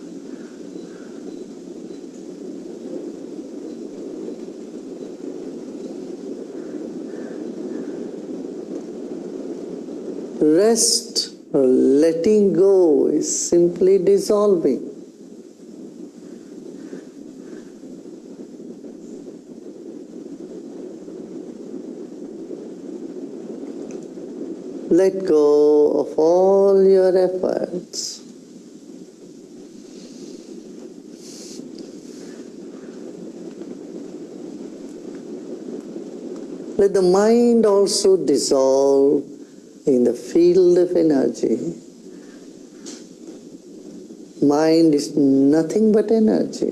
Rest or letting go is simply dissolving. Let go of all your efforts. Let the mind also dissolve in the field of energy. Mind is nothing but energy.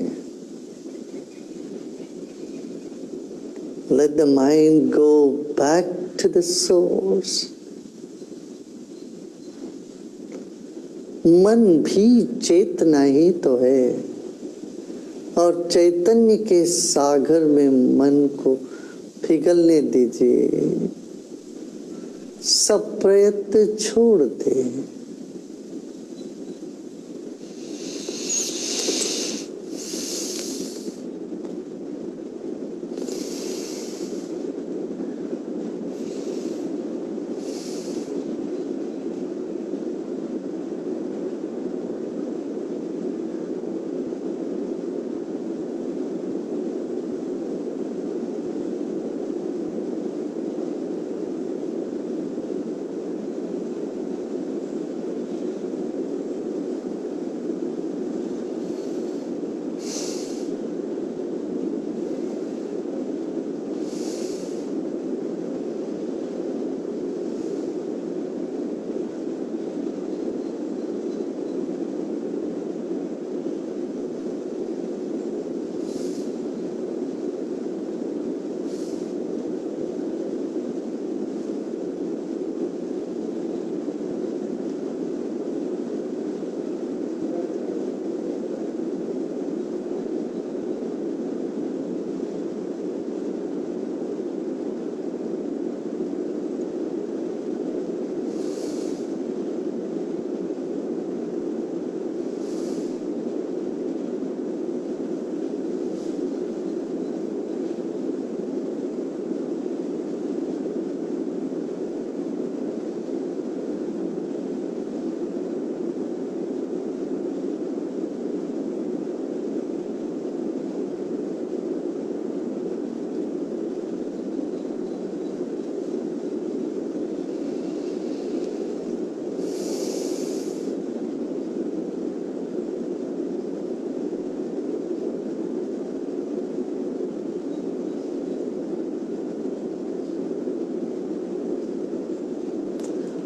Let the mind go back to the source. मन भी चेतना ही तो है और चैतन्य के सागर में मन को पिघलने दीजिए। सब प्रयत्न छोड़ दें।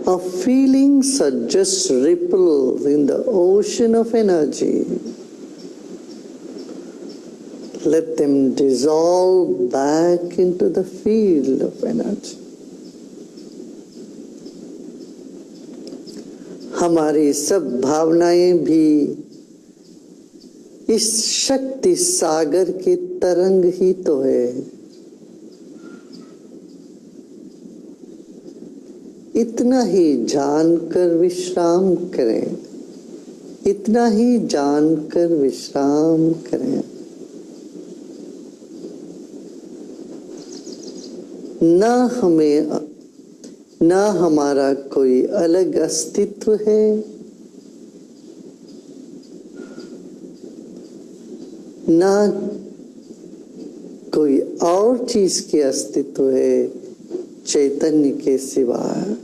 Our feelings are just ripples in the ocean of energy. Let them dissolve back into the field of energy. हमारी सब भावनाएं भी इस शक्ति सागर के तरंग ही तो है। इतना ही जानकर विश्राम करें। इतना ही जानकर विश्राम करें। ना हमारा कोई अलग अस्तित्व है, ना कोई और चीज के अस्तित्व है चैतन्य के सिवाय।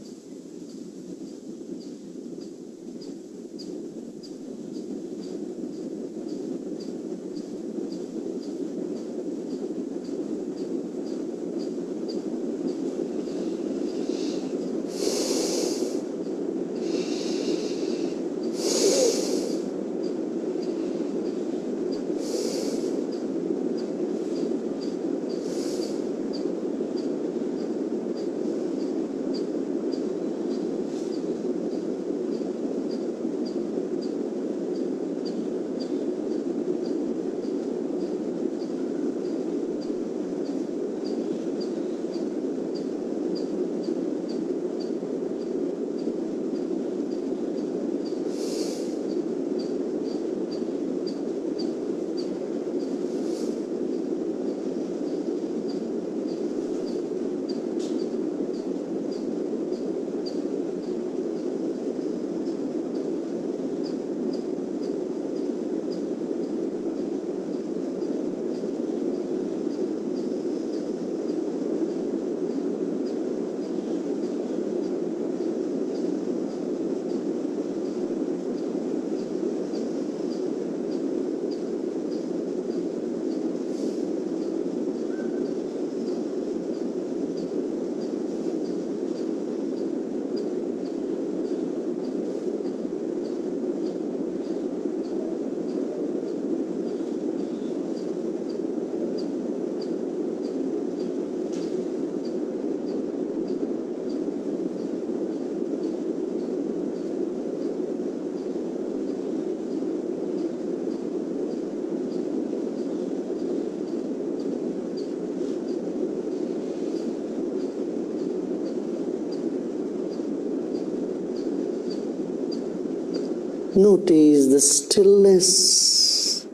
Notice the stillness.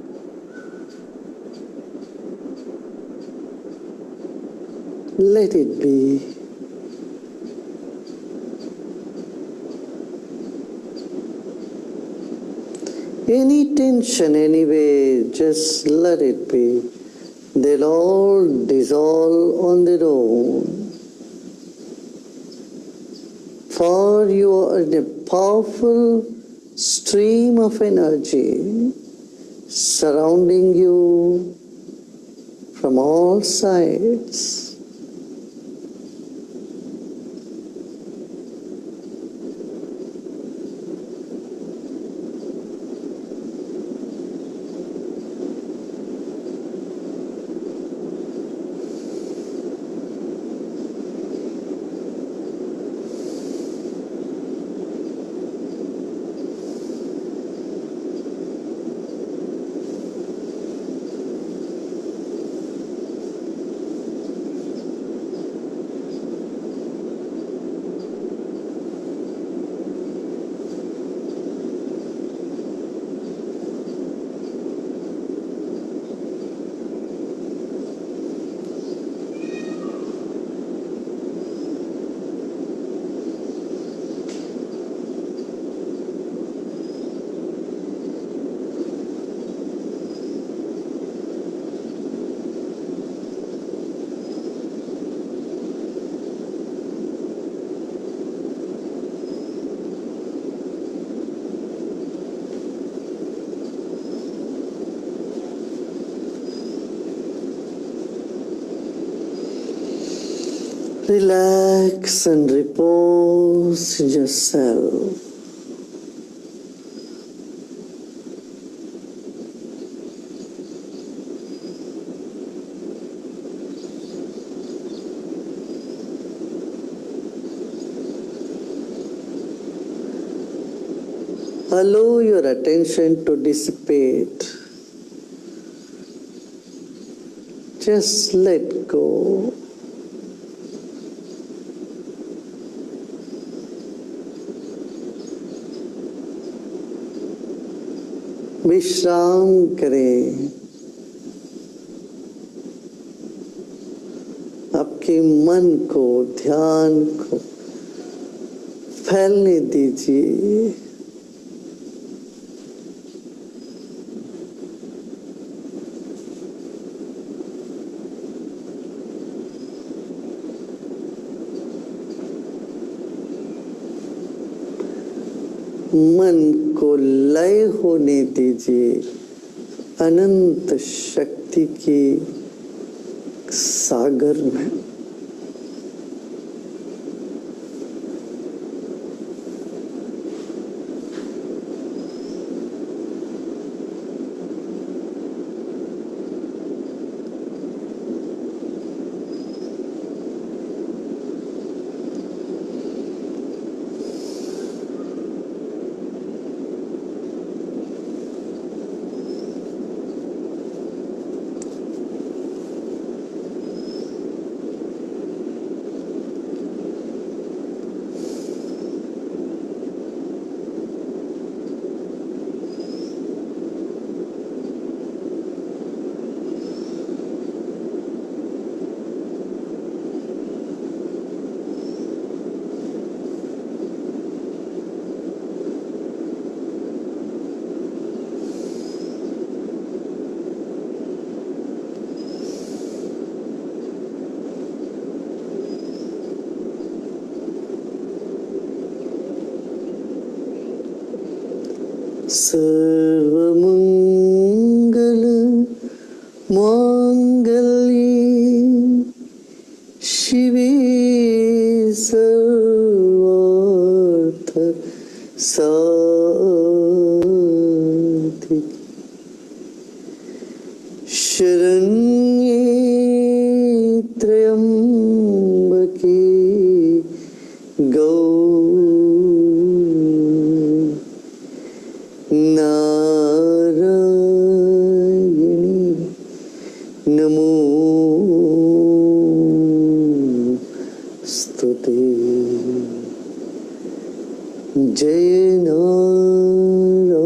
Let it be. Any tension anyway, just let it be. They'll all dissolve on their own. For you are in a powerful stream of energy surrounding you from all sides. Relax and repose yourself. Allow your attention to dissipate. Just let go. विश्राम करें। आपके मन को, ध्यान को फैलने दीजिए। मन को लय होने दीजिए अनंत शक्ति की सागर में। सर्वमंगल मांगल्ये शिवे सर्वार्थ साधिके शरण्ये त्र्यंबके गौरी नारायणी नमोस्तुते। जय नारायण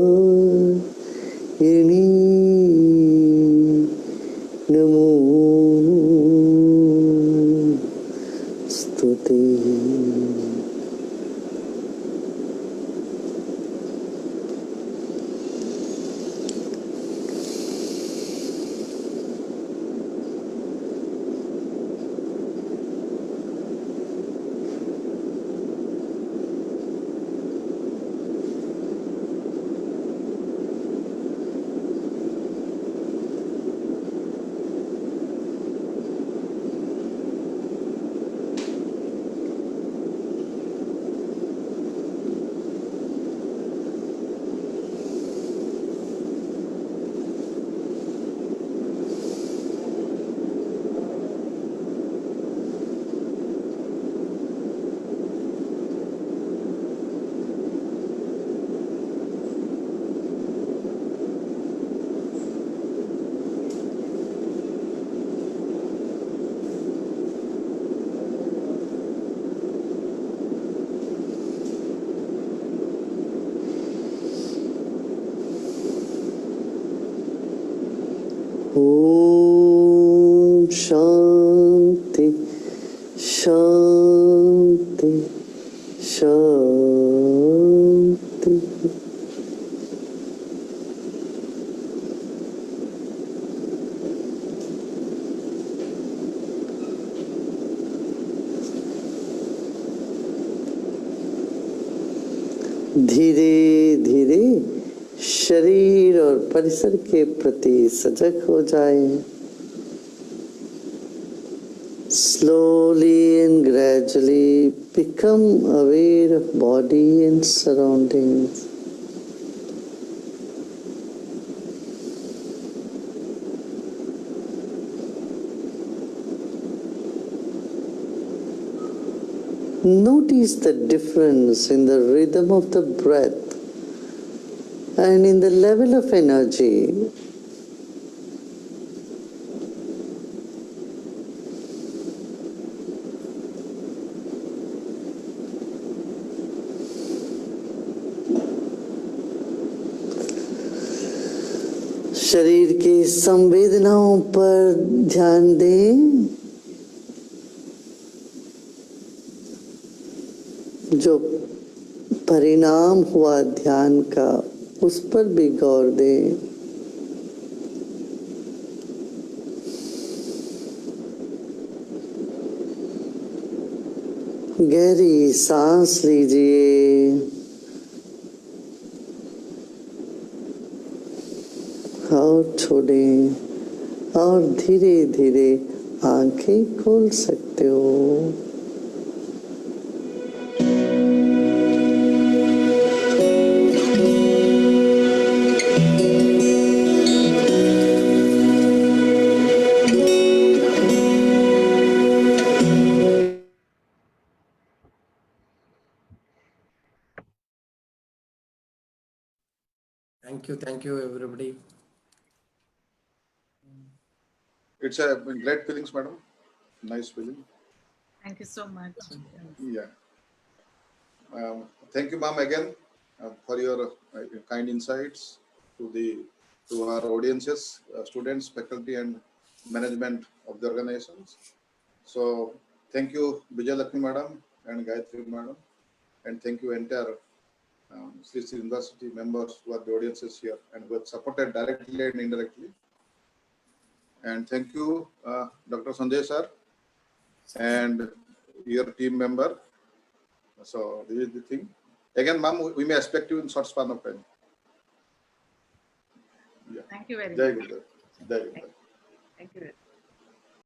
ओम शांति शांति शांति। धीरे धीरे शरीर और परिसर के प्रति सजग हो जाए। Slowly and gradually become aware of body and surroundings. Notice the difference in the rhythm of the breath and in the level of energy. शरीर की संवेदनाओं पर ध्यान दें। जो परिणाम हुआ ध्यान का उस पर भी गौर दें। गहरी सांस लीजिए और छोड़ें और धीरे धीरे आंखें खोल सकते हो। Thank you, everybody. It's a great feelings, madam. Nice feeling. Thank you so much. Yeah. Thank you, ma'am, again for your kind insights to our audiences, students, faculty, and management of the organizations. So, thank you, Vijay Lakshmi madam and Gayatri madam, and thank you entire Sri University members who are the audiences here and who have supported directly and indirectly. And thank you, Dr. Sanjay sir, and your team member. So this is the thing. Again, ma'am, we may expect you in short span of time. Yeah. Thank you very Jai much. Gurudev. Jai Gurudev. Thank you.